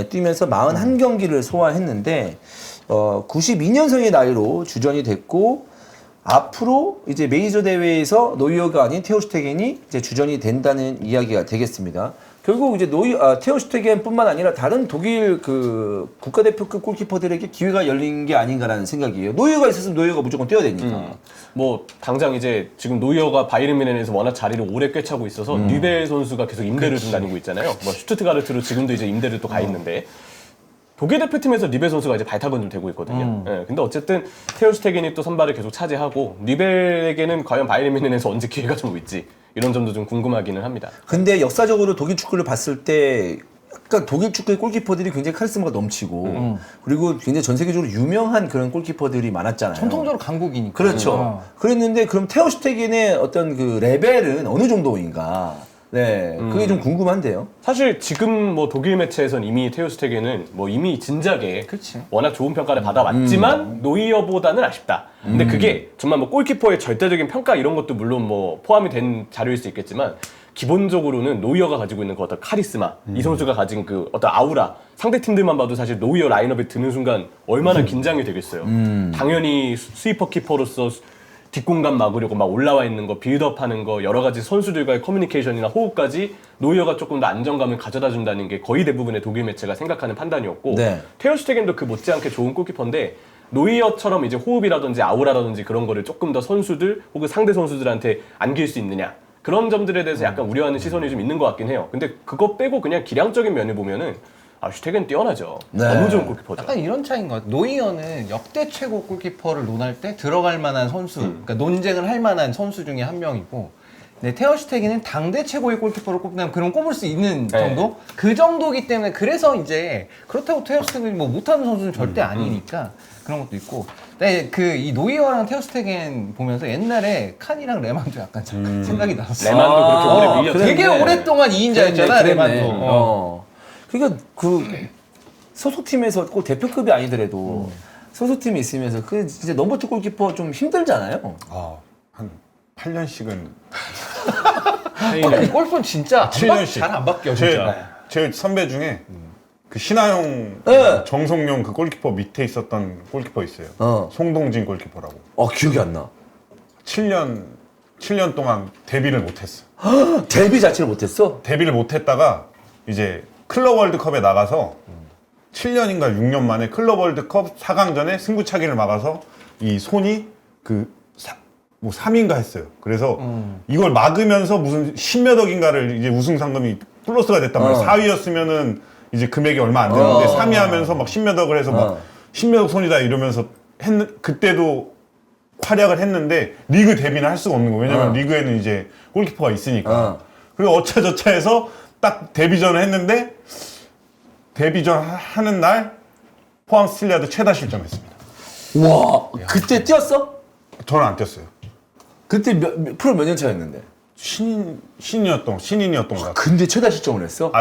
뛰면서 41경기를 소화했는데 92년생의 나이로 주전이 됐고 앞으로 이제 메이저 대회에서 노이어가 아닌 테오 슈테겐이 이제 주전이 된다는 이야기가 되겠습니다. 결국 이제 테오 슈테겐뿐만 아니라 다른 독일 그 국가대표급 골키퍼들에게 기회가 열린 게 아닌가라는 생각이에요. 노이어가 있었으면 노이어가 무조건 뛰어야 되니까. 뭐 당장 이제 지금 노이어가 바이에른 뮌헨에서 워낙 자리를 오래 꿰차고 있어서 뉴벨 선수가 계속 임대를 좀 다니고 있잖아요. 뭐 슈투트가르트로 지금도 이제 임대를 또 가 있는데 독일 대표팀에서 리벨 선수가 이제 발탁은 좀 되고 있거든요. 예, 근데 어쨌든 테오 슈테겐이 또 선발을 계속 차지하고 리벨에게는 과연 바이에른 뮌헨에서 언제 기회가 좀 올지 이런 점도 좀 궁금하기는 합니다. 근데 역사적으로 독일 축구를 봤을 때 약간 독일 축구의 골키퍼들이 굉장히 카리스마가 넘치고 그리고 굉장히 전 세계적으로 유명한 그런 골키퍼들이 많았잖아요. 전통적으로 강국이니까. 그렇죠. 그랬는데 그럼 테오 슈테겐의 어떤 그 레벨은 어느 정도인가? 네, 그게 좀 궁금한데요. 사실 지금 뭐 독일 매체에선 이미 테오 슈테겐은 뭐 이미 진작에 그치. 워낙 좋은 평가를 받아왔지만 노이어보다는 아쉽다. 근데 그게 정말 뭐 골키퍼의 절대적인 평가 이런 것도 물론 뭐 포함이 된 자료일 수 있겠지만 기본적으로는 노이어가 가지고 있는 그 어떤 카리스마, 이 선수가 가진 그 어떤 아우라, 상대 팀들만 봐도 사실 노이어 라인업에 드는 순간 얼마나 긴장이 되겠어요. 당연히 스위퍼 키퍼로서 뒷공간 막으려고 막 올라와 있는 거, 빌드업하는 거, 여러 가지 선수들과의 커뮤니케이션이나 호흡까지 노이어가 조금 더 안정감을 가져다 준다는 게 거의 대부분의 독일 매체가 생각하는 판단이었고 네. 테오 슈테겐도 그 못지않게 좋은 골키퍼인데 노이어처럼 이제 호흡이라든지 아우라라든지 그런 거를 조금 더 선수들 혹은 상대 선수들한테 안길 수 있느냐 그런 점들에 대해서 약간 우려하는 시선이 좀 있는 것 같긴 해요. 근데 그거 빼고 그냥 기량적인 면을 보면은 슈테겐 뛰어나죠. 네. 너무 좋은 골키퍼죠. 약간 이런 차이인 것 같아요. 노이어는 역대 최고 골키퍼를 논할 때 들어갈 만한 선수, 그러니까 논쟁을 할 만한 선수 중에 한 명이고 네, 테어슈테겐은 당대 최고의 골키퍼를 꼽는 그런 꼽을 수 있는 네. 정도? 그 정도기 때문에 그래서 이제 그렇다고 테어슈테겐이 뭐 못하는 선수는 절대 아니니까 그런 것도 있고. 네, 이 노이어랑 테어슈테겐 보면서 옛날에 칸이랑 레만도 약간 잠깐 생각이 났었어. 레만도 그렇게 오래 밀렸죠. 되게 그랬네. 오랫동안 2인자였잖아, 레만도. 그러니까 그 소속팀에서 꼭 대표급이 아니더라도 소속팀에 있으면서 그 진짜 넘버2 골키퍼 좀 힘들잖아요. 한 8년씩은 이 골프는 진짜 7년씩 잘 안 바뀌어, 진짜. 제 선배 중에 그 신하용 네. 정성용 그 골키퍼 밑에 있었던 골키퍼 있어요. 송동진 골키퍼라고. 기억이 안 나. 7년 동안 데뷔를 못했어. 데뷔 자체를 못했어? 데뷔를 못했다가 이제 클럽 월드컵에 나가서 7년인가 6년 만에 클럽 월드컵 4강전에 승부차기를 막아서 이 손이 뭐 3인가 했어요. 그래서 이걸 막으면서 무슨 10몇억인가를 이제 우승 상금이 플러스가 됐단 말이에요. 4위였으면은 이제 금액이 얼마 안 되는데 3위 하면서 막 10몇억을 해서 막 10몇억 손이다 이러면서 그때도 활약을 했는데 리그 데뷔는 할 수가 없는 거예요. 왜냐면 리그에는 이제 골키퍼가 있으니까. 그리고 어차저차해서 딱 데뷔전을 했는데 데뷔전 하는 날 포항 스틸리아드 최다 실점했습니다. 와, 그때 뛰었어? 저는 안 뛰었어요. 그때 프로 몇 년 차였는데? 신인이었던 것 같아요. 근데 최다 실점을 했어?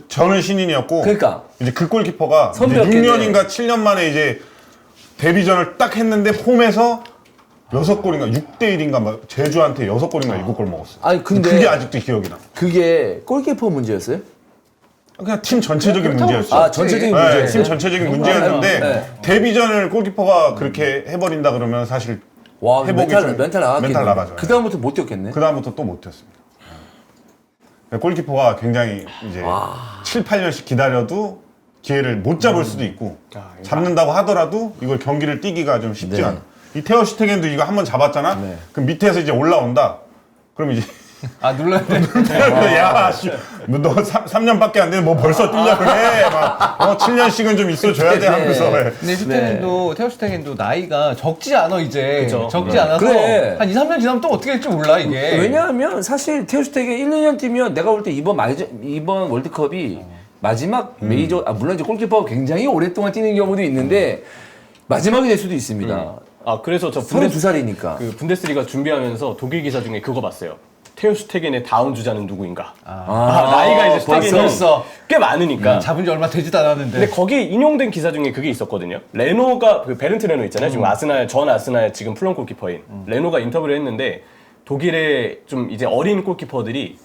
저는 신인이었고 그러니까. 이제 그 골키퍼가 이제 선배였겠네. 6년인가 7년 만에 이제 데뷔전을 딱 했는데 홈에서 6골인가 6대1인가 막 제주한테 6골인가 7골 먹었어요. 아니, 근데 그게 아직도 기억이 나. 그게 골키퍼 문제였어요? 그냥 팀 전체적인 문제였죠. 아, 전체적인 네, 문제였어요? 팀 전체적인 문제였는데 네. 데뷔전을 골키퍼가 그렇게 해버린다 그러면 사실 와, 회복이 멘탈 좀- 나갔겠네. 멘탈 나가죠. 그 다음부터 못 뛰었겠네. 그 다음부터 또 못 뛰었습니다. 골키퍼가 굉장히 이제 7, 8년씩 기다려도 기회를 못 잡을 수도 있고 잡는다고 하더라도 이걸 경기를 뛰기가 좀 쉽지 네. 않아. 이 테어 슈테겐도 이거 한번 잡았잖아. 그럼 밑에서 이제 올라온다. 그럼 이제 아, 눌러야 돼. 야, 씨, 너 3년밖에 안 되는데 뭐 벌써 뛰려 그래. 막 7년씩은 좀 있어줘야 돼 하면서. 네. 근데 슈테겐도 테어슈테겐도 나이가 적지 않아 이제. 그쵸. 적지 않아서 그래. 한 2, 3년 지나면 또 어떻게 될지 몰라 이게. 왜냐하면 사실 테오슈텍이 1, 2년 뛰면 내가 볼 때 이번 월드컵이 마지막 메이저, 물론 이제 골키퍼가 굉장히 오랫동안 뛰는 경우도 있는데 마지막이 될 수도 있습니다. 그래서 저 32살이니까. 그 분데스리가 준비하면서 독일 기사 중에 그거 봤어요. 테오 슈테겐의 다음 주자는 누구인가? 나이가 이제 슈테겐이 벌써. 꽤 많으니까. 잡은 지 얼마 되지도 않았는데. 근데 거기 인용된 기사 중에 그게 있었거든요. 레노가 그 베른트 레노 있잖아요. 지금 전 아스날 지금 플럼 골키퍼인 레노가 인터뷰를 했는데 독일의 좀 이제 어린 골키퍼들이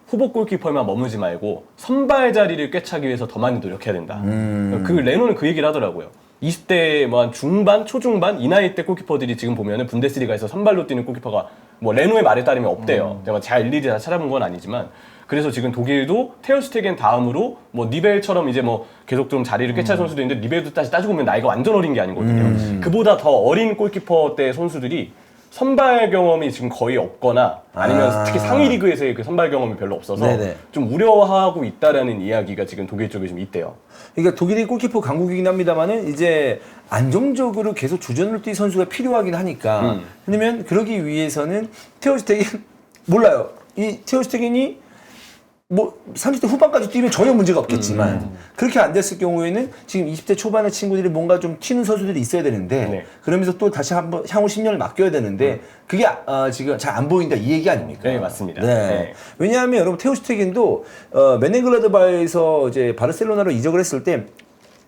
후보 골키퍼에만 머무지 말고 선발 자리를 꿰차기 위해서 더 많이 노력해야 된다. 그 레노는 그 얘기를 하더라고요. 20대 뭐 한 중반, 초중반 이 나이 때 골키퍼들이 지금 보면은 분데스리가에서 선발로 뛰는 골키퍼가 뭐 레노의 말에 따르면 없대요. 제가 잘 일일이 다 찾아본 건 아니지만 그래서 지금 독일도 테어 슈테겐 다음으로 뭐 니벨처럼 이제 뭐 계속 좀 자리를 꿰찰 선수도 있는데 니벨도 다시 따지고 보면 나이가 완전 어린 게 아니거든요. 그보다 더 어린 골키퍼 때 선수들이 선발 경험이 지금 거의 없거나 아니면 특히 상위 리그에서의 그 선발 경험이 별로 없어서 네네. 좀 우려하고 있다라는 이야기가 지금 독일 쪽에 좀 있대요. 그러니까 독일이 골키퍼 강국이긴 합니다만은 이제 안정적으로 계속 주전을 뛸 선수가 필요하긴 하니까. 왜냐면 그러기 위해서는 테오슈테겐 몰라요. 이 테오슈테겐이 뭐 30대 후반까지 뛰면 전혀 문제가 없겠지만 그렇게 안 됐을 경우에는 지금 20대 초반의 친구들이 뭔가 좀 튀는 선수들이 있어야 되는데 네. 그러면서 또 다시 한번 향후 10년을 맡겨야 되는데 그게 지금 잘 안 보인다 이 얘기 아닙니까? 네, 맞습니다. 네. 네. 왜냐하면 여러분 테오슈테겐도 맨넨글라드바에서 이제 바르셀로나로 이적을 했을 때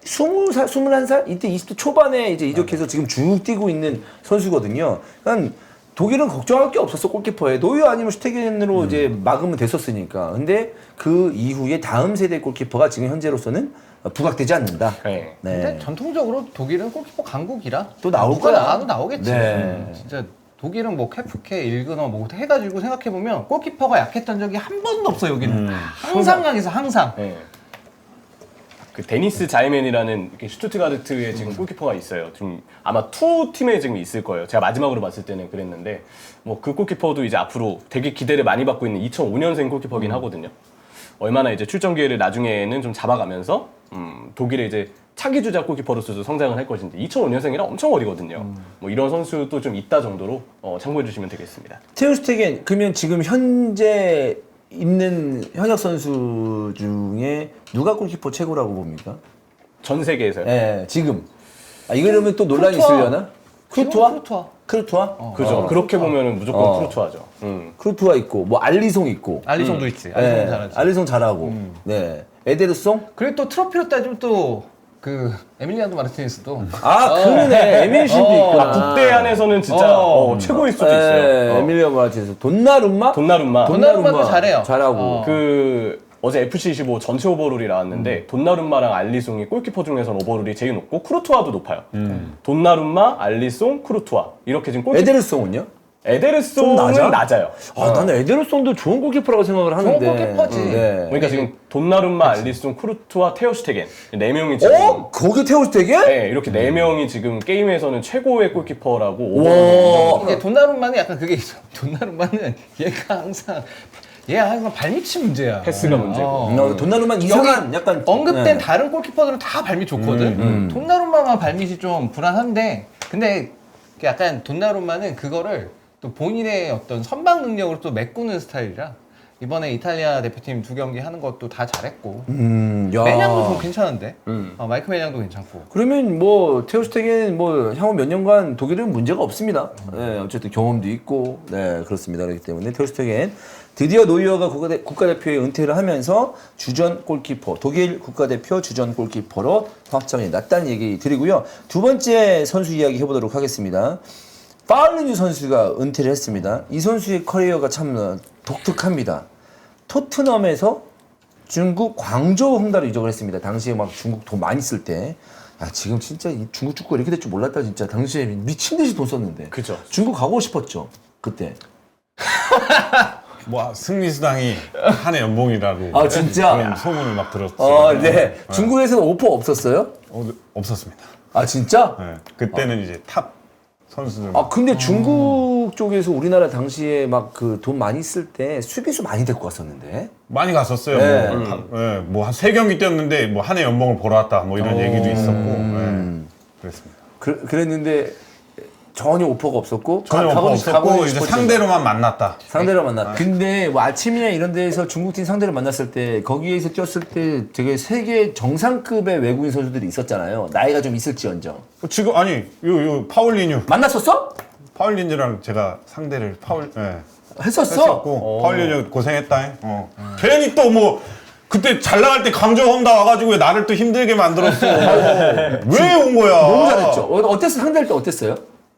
20살, 21살? 이때 20대 초반에 이제 이적해서 지금 쭉 뛰고 있는 선수거든요. 그러니까 독일은 걱정할 게 없었어, 골키퍼에. 노이어 아니면 슈테겐으로 이제 막으면 됐었으니까. 근데 그 이후에 다음 세대 골키퍼가 지금 현재로서는 부각되지 않는다. 네. 근데 전통적으로 독일은 골키퍼 강국이라 또 나올 누가 거야. 나와도 나오겠지. 네. 진짜 독일은 뭐 케프케, 일그너 뭐 해가지고 생각해보면 골키퍼가 약했던 적이 한 번도 없어 여기는. 항상 강해서 항상. 네. 그 데니스 자이맨이라는 이렇게 슈투트가르트의 지금 골키퍼가 있어요. 지금 아마 투 팀에 지금 있을 거예요. 제가 마지막으로 봤을 때는 그랬는데 뭐 그 골키퍼도 이제 앞으로 되게 기대를 많이 받고 있는 2005년생 골키퍼긴 하거든요. 얼마나 이제 출전 기회를 나중에는 좀 잡아가면서 독일의 이제 차기 주자 골키퍼로서도 성장을 할 것인지 2005년생이라 엄청 어리거든요. 뭐 이런 선수도 좀 있다 정도로 참고해 주시면 되겠습니다. 테오 슈테겐 그러면 지금 현재 있는 현역 선수 중에 누가 골키퍼 최고라고 봅니까? 전 세계에서요. 예, 지금. 아, 이러면 또 논란이 크루투아. 있으려나? 크루투아? 크루투아. 크루투아? 그죠. 그렇게 보면은 무조건 크루투아죠. 크루투아 있고, 뭐 알리송 있고. 알리송도 있지. 알리송 예, 잘하지. 알리송 잘하고. 네. 에데르송? 그리고 또 트로피로 따지면 또 그 에밀리안도 마르티네스도 아, 그러네. 에밀신도 있구나. 국대 안에서는 진짜 최고일 수도 있어요. 에밀리아 마르티네스. 돈나룸마? 돈나룸마. 돈나룸마도 잘해요. 잘하고. 어제 FC25 전체 오버롤이 나왔는데 돈나룸마랑 알리송이 골키퍼 중에서는 오버롤이 제일 높고 크루투아도 높아요. 돈나룸마, 알리송, 크루투아 이렇게 지금 골키퍼. 에데르송은요? 에데르송은 좀 낮아? 낮아요. 아, 나는 에데르송도 좋은 골키퍼라고 생각을 하는데. 골키퍼지. 네. 그러니까 지금 돈나룸마, 알리송, 크루투아, 테오 슈테겐 4명이 지금 거기 테오 슈테겐? 네, 이렇게 4명이 지금 게임에서는 최고의 골키퍼라고 와. 오버롤 이게 돈나룸마는 약간 그게 있어. 돈나룸마는 얘가 항상 발밑이 문제야. 패스가 문제고. 돈나룸마 이상한 약간 언급된 네. 다른 골키퍼들은 다 발밑 좋거든. 돈나룸마만 발밑이 좀 불안한데, 근데 약간 돈나룸마는 그거를 또 본인의 어떤 선방 능력으로 또 메꾸는 스타일이라 이번에 이탈리아 대표팀 2경기 하는 것도 다 잘했고 야. 매냥도 좀 괜찮은데 마이크 매냥도 괜찮고 그러면 뭐 테오 슈테겐 뭐 향후 몇 년간 독일은 문제가 없습니다. 네, 어쨌든 경험도 있고 네 그렇습니다. 그렇기 때문에 테오 슈테겐 드디어 노이어가 국가대표에 은퇴를 하면서 주전 골키퍼 독일 국가대표 주전 골키퍼로 확정이 났다는 얘기 드리고요. 두 번째 선수 이야기 해보도록 하겠습니다. 파울리뉴 선수가 은퇴를 했습니다. 이 선수의 커리어가 참 독특합니다. 토트넘에서 중국 광저우 흥다로 이적을 했습니다. 당시에 막 중국 돈 많이 쓸 때. 야, 지금 진짜 이 중국 축구가 이렇게 될 줄 몰랐다, 진짜. 당시에 미친 듯이 돈 썼는데. 그죠. 중국 가고 싶었죠, 그때. 뭐 승리수당이 한 해 연봉이라고 아, 진짜? 그런 소문을 막 들었어요. 네. 중국에서는 오퍼 없었어요? 없었습니다. 아, 진짜? 네. 그때는 이제 탑 선수들. 아, 근데 중국 쪽에서 우리나라 당시에 막 그 돈 많이 쓸 때 수비수 많이 데리고 갔었는데. 많이 갔었어요. 네. 뭐 한 3경기 뛰었는데 뭐 한 해 연봉을 벌어 왔다 뭐 이런 얘기도 있었고. 네. 그랬습니다. 그랬는데 전혀 오퍼가 없었고. 전혀 가고 오퍼 싶- 가고 없었고 이제 싶었지. 상대로만 만났다. 상대로 만났다. 근데 뭐 아침이나 이런 데에서 중국팀 상대를 만났을 때 거기에서 뛰었을 때 되게 세계 정상급의 외국인 선수들이 있었잖아요. 나이가 좀 있을지언정. 지금 아니 요 파울리뉴 만났었어? 제가 상대를 했었어? 했었고 파울리뉴 고생했다. 괜히 또 뭐 그때 잘 나갈 때 강조 험다 와가지고 왜 나를 또 힘들게 만들었어. 왜 온 거야? 너무 잘했죠. 어땠어? 상대할 때 어땠어요?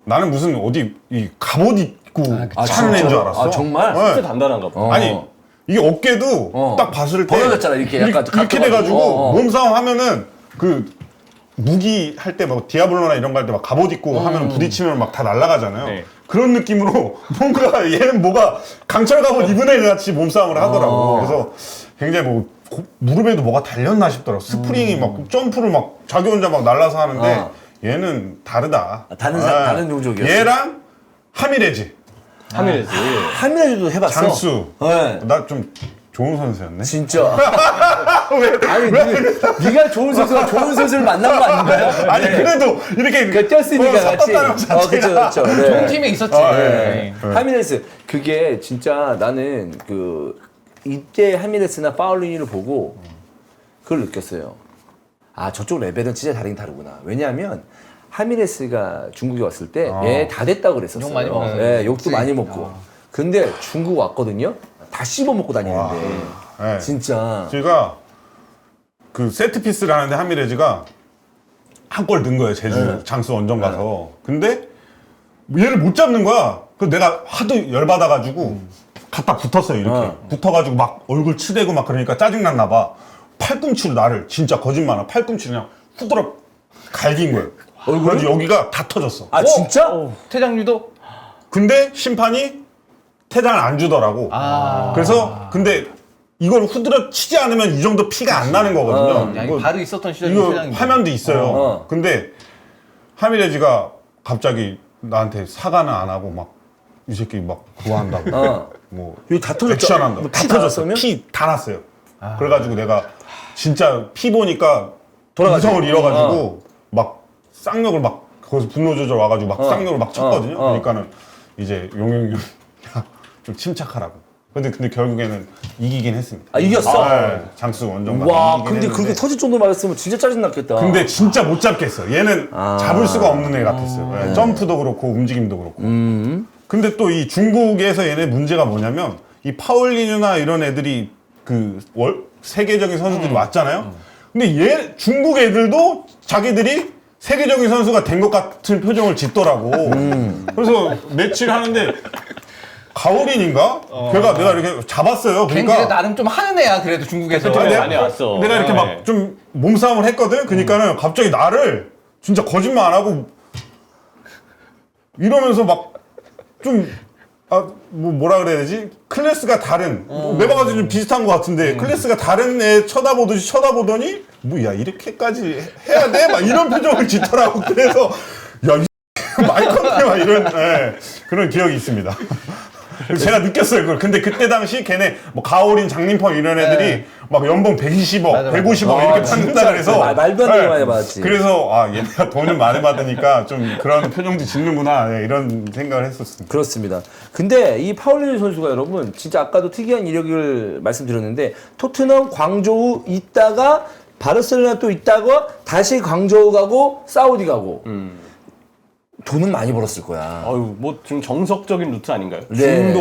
나는 무슨 어디 이 갑옷 입고 차는 애인 줄 알았어. 아, 정말? 네. 진짜 단단한가 봐. 아니 이게 어깨도 딱 봤을 때 벌어졌잖아, 이렇게 약간 이렇게 가까워가지고. 돼가지고 몸싸움 하면은 그 무기 할 때 막 디아블로나 이런 거 할 때 막 갑옷 입고 하면 부딪히면 막 다 날아가잖아요. 네. 그런 느낌으로 뭔가 얘는 뭐가 강철 갑옷 입은 애 같이 몸싸움을 하더라고. 그래서 굉장히 뭐 무릎에도 뭐가 달렸나 싶더라고. 스프링이 막 점프를 막 자기 혼자 막 날라서 하는데 얘는 다르다. 다른 종족이었어. 얘랑 하미레지. 하늘에지. 하미라주도 해봤어. 장수. 네. 나 좀 좋은 선수였네. 진짜. 아니, 네가 좋은 선수가 좋은 선수를 만난 거 아닌가요? 아니 그래도 이렇게 그 뛰었으니까 같이. 섰다는 자체가 그렇죠. 네. 좋은 팀에 있었지. 네. 하미레스 그게 진짜 나는 그 이때 하미레스나 파울리니를 보고 그걸 느꼈어요. 아 저쪽 레벨은 진짜 다르긴 다르구나. 왜냐하면 하미레스가 중국에 왔을 때 얘 다 됐다 그랬었어요. 욕 많이 먹었어요. 예, 욕도 그치? 많이 먹고. 근데 중국 왔거든요. 다 씹어 먹고 다니는데 네. 진짜. 제가 그 세트 피스를 하는데 하미레즈가 한 골 넣은 거예요. 제주 장수 원정 가서. 근데 얘를 못 잡는 거야. 그래서 내가 하도 열받아가지고 갖다 붙었어요. 이렇게 붙어가지고 막 얼굴 치대고 막 그러니까 짜증났나 봐. 팔꿈치로 나를 진짜 거짓말 팔꿈치로 그냥 후드럽 갈긴 거예요. 그래서 여기가 다 터졌어. 아 진짜? 퇴장류도 근데 심판이 퇴장을 안 주더라고. 그래서 근데 이걸 후드려 치지 않으면 이 정도 피가 안 나는 거거든요. 야, 이거, 이거 바로 있었던 시절이 이거 퇴장인데. 화면도 있어요. 어. 근데 하미레지가 갑자기 나한테 사과는 안 하고 막 이 새끼 막 구한다고. 뭐 여기 다 터졌죠? 액션한다고. 뭐 다 피 터졌어. 나왔으면? 피 다 났어요. 그래가지고 내가 진짜 피 보니까 돌아가지고. 이성을 잃어가지고 막 쌍욕을 막 거기서 분노 조절 와가지고 막 쌍욕을 막 쳤거든요. 그러니까는 이제 용용용 좀 침착하라고. 근데 결국에는 이기긴 했습니다. 아, 이겼어? 네, 장수 원정가. 와, 근데 그렇게 터질 정도로 맞았으면 진짜 짜증났겠다. 근데 진짜 못 잡겠어. 얘는 잡을 수가 없는 애 같았어요. 네, 점프도 그렇고 움직임도 그렇고. 근데 또 이 중국에서 얘네 문제가 뭐냐면 이 파울리뉴나 이런 애들이 그 세계적인 선수들이 왔잖아요. 근데 중국 애들도 자기들이 세계적인 선수가 된 것 같은 표정을 짓더라고. 그래서 매치를 하는데 가오린인가? 내가 이렇게 잡았어요. 걘 그러니까 나름 좀 하는 애야 그래도 중국에서. 많이 왔어. 내가 이렇게 네. 막 좀 몸싸움을 했거든. 그러니까는 갑자기 나를 진짜 거짓말 안 하고 이러면서 막 좀 뭐라 그래야 되지? 클래스가 다른 내가 봐도 좀 비슷한 것 같은데 클래스가 다른 애 쳐다보더니 야 이렇게까지 해야 돼? 막 이런 표정을 짓더라고. 그래서 야 마이컨데 막 이런 그런 기억이 있습니다. 그래서 제가 느꼈어요 그걸. 근데 그때 당시 걔네 뭐 가오린, 장림펑 이런 애들이 막 연봉 120억, 맞아. 150억 이렇게 받는다 그래서 말도 안 되게 많이 받았지. 그래서 얘네가 돈을 많이 받으니까 좀 그런 표정도 짓는구나 이런 생각을 했었습니다. 그렇습니다. 근데 이 파울리뉴 선수가 여러분 진짜 아까도 특이한 이력을 말씀드렸는데 토트넘, 광저우 있다가 바르셀로나 또 있다가 다시 광저우 가고 사우디 가고 돈은 많이 벌었을 거야. 아유, 뭐 좀 정석적인 루트 아닌가요? 네.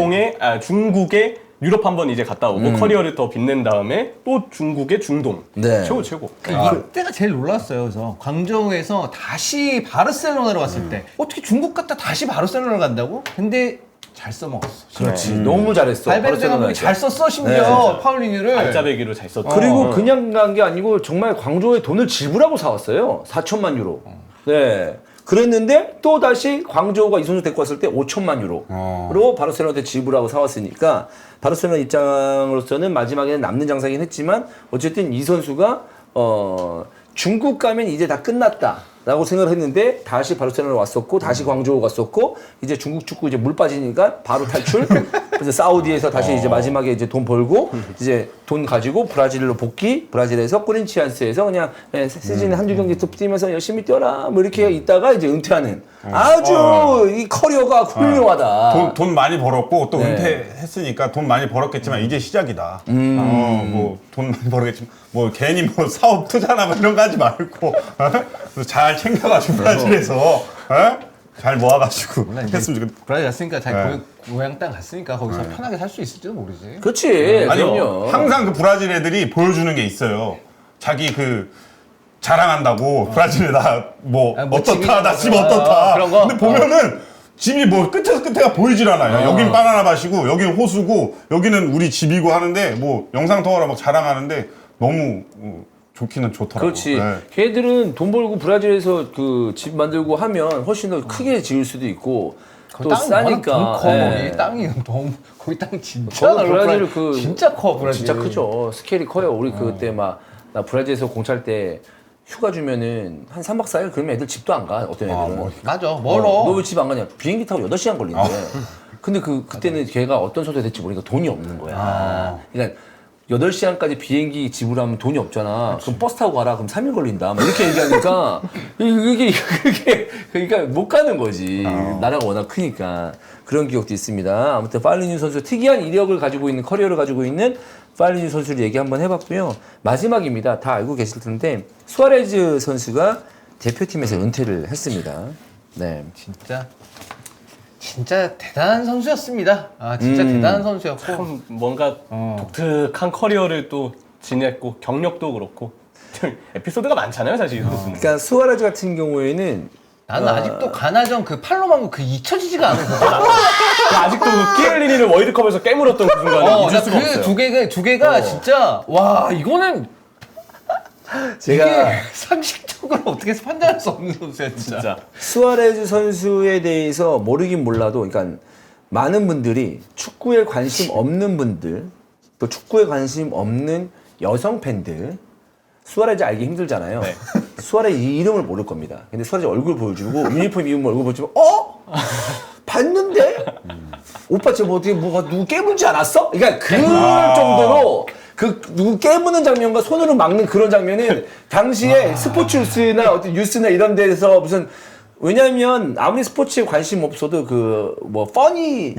중국에 유럽 한번 이제 갔다 오고 커리어를 더 빛낸 다음에 또 중국의 중동. 네. 최고. 이때가 제일 놀랐어요. 그래서 광저우에서 다시 바르셀로나로 갔을 때 어떻게 중국 갔다 다시 바르셀로나를 간다고? 근데 잘 써먹었어. 그렇지. 너무 잘했어. 발베르데 감독이 잘 썼어 심지어 네, 파울리뉴를. 알짜배기로 잘 썼죠. 그리고 그냥 간 게 아니고 정말 광저우에 돈을 지불하고 사왔어요. 4천만 유로. 네. 그랬는데 또 다시 광저우가 이 선수 데리고 왔을 때 5천만 유로로 바르셀로나한테 지불하고 사왔으니까 바르셀로나 입장으로서는 마지막에는 남는 장사긴 했지만 어쨌든 이 선수가 중국 가면 이제 다 끝났다라고 생각을 했는데 다시 바르셀로나 왔었고 다시 광저우 갔었고 이제 중국 축구 이제 물 빠지니까 바로 탈출. 그래서 사우디에서 다시 이제 마지막에 이제 돈 벌고 이제 돈 가지고 브라질로 복귀. 브라질에서 코린치안스에서 그냥 시즌에 한두 경기 또 뛰면서 열심히 뛰어라 뭐 이렇게 있다가 이제 은퇴하는 아주 이 커리어가 훌륭하다. 돈 많이 벌었고 또 네. 은퇴했으니까 돈 많이 벌었겠지만 이제 시작이다. 뭐 돈 많이 벌었겠지만 뭐 괜히 뭐 사업 투자나 뭐 이런 거 하지 말고 잘 챙겨가지고 브라질에서 잘 모아가지고 했으면 좋겠다. 브라질 갔으니까 자기 고향 땅 갔으니까 거기서 편하게 살 수 있을지도 모르지. 그렇지. 아니 그럼요. 항상 그 브라질 애들이 보여주는 게 있어요. 자기 자랑한다고 브라질에다 뭐 뭐 어떻다 집이나 나 집 뭐 어떻다. 그런 거? 근데 보면은 집이 뭐 끝에서 끝에가 보이질 않아요. 여긴 바나나 밭이고 여기는 호수고 여기는 우리 집이고 하는데 뭐 영상 통화로 막 자랑하는데 너무 좋기는 좋더라고. 그렇지. 걔들은 돈 벌고 브라질에서 그 집 만들고 하면 훨씬 더 크게 지을 수도 있고 또 땅이 싸니까. 커, 예. 거기 땅이 너무 거기 땅 진짜 거기 브라질 그 진짜 커 브라질. 진짜 크죠. 스케일이 커요. 우리 그때 막 나 브라질에서 공차할 때 휴가 주면은 한 3박 4일 그러면 애들 집도 안 가. 어떤 애들은. 맞아 멀어. 너 왜 집 안 가냐? 비행기 타고 8시간 걸린대. 근데 그때는 걔가 어떤 선수가 될지 모르니까 돈이 없는 거야. 그러니까 8시간까지 비행기 지불하면 돈이 없잖아. 그럼 버스 타고 가라. 그럼 3일 걸린다. 막 이렇게 얘기하니까 이게 그러니까 못 가는 거지. 나라가 워낙 크니까. 그런 기억도 있습니다. 아무튼 파울리뉴 선수 특이한 이력을 가지고 있는 커리어를 가지고 있는 파울리뉴 선수를 얘기 한번 해봤고요. 마지막입니다. 다 알고 계실 텐데 수아레즈 선수가 대표팀에서 은퇴를 했습니다. 네. 진짜 대단한 선수였습니다. 진짜 대단한 선수였고 참 뭔가 독특한 커리어를 또 지냈고 경력도 그렇고 에피소드가 많잖아요, 사실 이 선수는. 그러니까 수아레즈 같은 경우에는 나는 아직도 가나전 그 팔로망고 그 잊혀지지가 않은 거야. 아직도 그 키엘리니를 월드컵에서 깨물었던 그 순간을 잊을 수가 없어요. 두 개가 진짜 와 이거는 제가 이게 상식적으로 어떻게 해서 판단할 수 없는 선수야 진짜. 수아레즈 선수에 대해서 모르긴 몰라도 그러니까 많은 분들이 축구에 관심 없는 분들 또 축구에 관심 없는 여성 팬들 수아레즈 알기 힘들잖아요. 네. 수아레즈 이름을 모를 겁니다. 근데 수아레즈 얼굴 보여주고 유니폼 입으면 얼굴 보여주면 봤는데? 오빠 쟤 뭐 어떻게 누구 깨물지 않았어? 그러니까 그럴 정도로 그 누구 깨무는 장면과 손으로 막는 그런 장면은 당시에 스포츠 뉴스나 어떤 뉴스나 이런 데서 무슨 왜냐면 아무리 스포츠에 관심 없어도 그 뭐 퍼니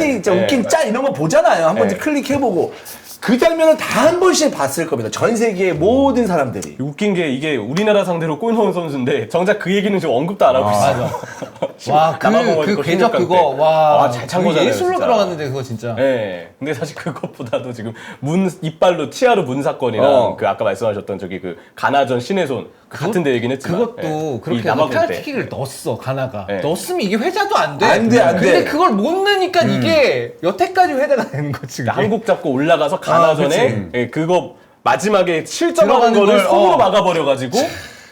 진짜 웃긴 짤 이런 거 보잖아요. 한 번쯤 클릭해보고 그 장면을 다 한 번씩 봤을 겁니다. 전 세계의 모든 사람들이. 웃긴 게 이게 우리나라 상대로 골 넣은 선수인데 정작 그 얘기는 지금 언급도 안 하고 있어요. 와, 그 궤적 그거 와, 잘 찬 거잖아요. 예술로 진짜. 들어갔는데 그거 진짜. 네. 근데 사실 그것보다도 지금 이빨로 치아로 문 사건이랑 그 아까 말씀하셨던 저기 그 가나전 신의 손 같은데 얘기는 했지만 그것도 이 그렇게 남아공 때. 페널티킥을 넣었어 가나가. 네. 넣었으면 이게 회자도 안 돼. 안 돼, 안 근데 돼. 그걸 못 넣으니까 이게 여태까지 회자가 되는 거지. 그게. 한국 잡고 올라가서 가나전에 예, 그거 마지막에 실점하는 들어가는 거를 걸, 손으로 막아버려가지고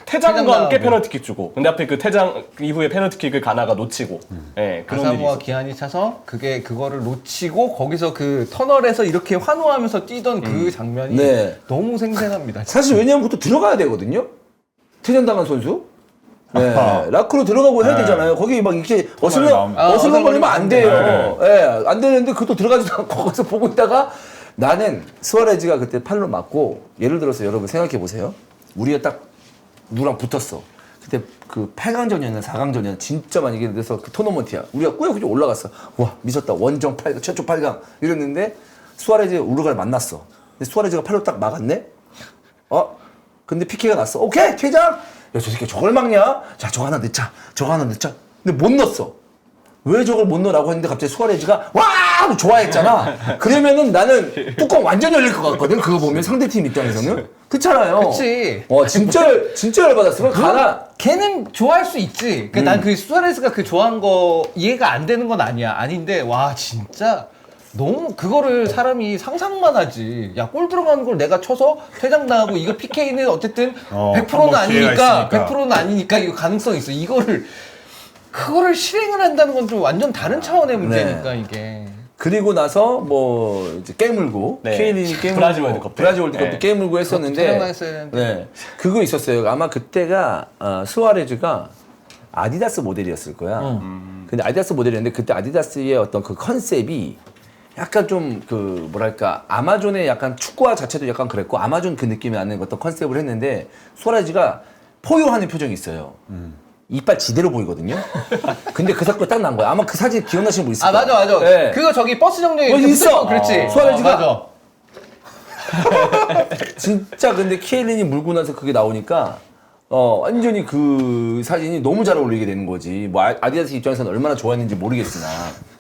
태장과 퇴장 함께 당하고. 페널티킥 주고 근데 앞에 그 태장 이후에 페널티킥을 가나가 놓치고 예, 그런 일이 아사모아 있었어요. 기한이 차서 그거를 놓치고 거기서 그 터널에서 이렇게 환호하면서 뛰던 그 장면이 네. 너무 생생합니다. 사실 왜냐면 그것도 들어가야 되거든요. 퇴장당한 선수. 네, 아하. 라크로 들어가고 해야 네. 되잖아요. 거기 막 이렇게 나오면. 어슬렁거리면 안 돼요. 예, 안 되는데 그것도 들어가지도 않고 거기서 보고 있다가 나는 수아레즈가 그때 팔로 맞고 예를 들어서 여러분 생각해 보세요. 우리가 딱 누구랑 붙었어. 그때 그 8강전이었나 4강전이었나 진짜 많이 이겨서 그 토너먼트야. 우리가 꾸역꾸역 올라갔어. 와 미쳤다. 원정 8강, 최초 8강 이랬는데 수아레즈 우루과를 만났어. 근데 수아레즈가 팔로 딱 막았네. 근데 피케가 났어. 오케이 퇴장. 야 저 새끼 저걸 막냐? 자 저거 하나 넣자. 저거 하나 넣자. 근데 못 넣었어. 왜 저걸 못 넣으라고 했는데 갑자기 수아레즈가 와! 하고 좋아했잖아. 그러면은 나는 뚜껑 완전 열릴 것 같거든. 그거 보면 상대팀 입장에서는. 그렇잖아요. 그치. 진짜 열받았어. 가나. 걔는 좋아할 수 있지. 난 그 수아레스가 그 좋아한 거 이해가 안 되는 건 아니야. 아닌데 와 진짜 너무 그거를 사람이 상상만 하지. 야 골 들어가는 걸 내가 쳐서 퇴장당하고 이거 PK는 어쨌든 100%는 한번 기회가 아니니까 있으니까. 100%는 아니니까 이거 가능성 있어. 그거를 실행을 한다는 건 좀 완전 다른 차원의 문제니까 이게. 그리고 나서 뭐 이제 깨물고 네. 케일린이 깨물고 브라질 월드컵 때. 브라질 월드컵 때 네. 깨물고 했었는데 퇴장당했어야 되는데. 네. 그거 있었어요. 아마 그때가 수아레즈가 아디다스 모델이었을 거야. 근데 아디다스 모델이었는데 그때 아디다스의 어떤 그 컨셉이 약간 좀 그 뭐랄까 아마존의 약간 축구화 자체도 약간 그랬고 아마존 그 느낌이 나는 어떤 컨셉을 했는데 수아레즈가 포효하는 표정이 있어요. 이빨 지대로 보이거든요. 근데 그 사건이 딱 난 거야. 아마 그 사진 기억나시는 분 있을 거예요. 맞아. 네. 그거 저기 버스 정류장에 어, 이렇게 있어. 붙어있고 그렇지. 수아레즈가 맞아. 진짜 근데 키엘린이 물고 나서 그게 나오니까 완전히 그 사진이 너무 잘 어울리게 되는 거지. 뭐 아디다스 입장에서는 얼마나 좋아했는지 모르겠으나.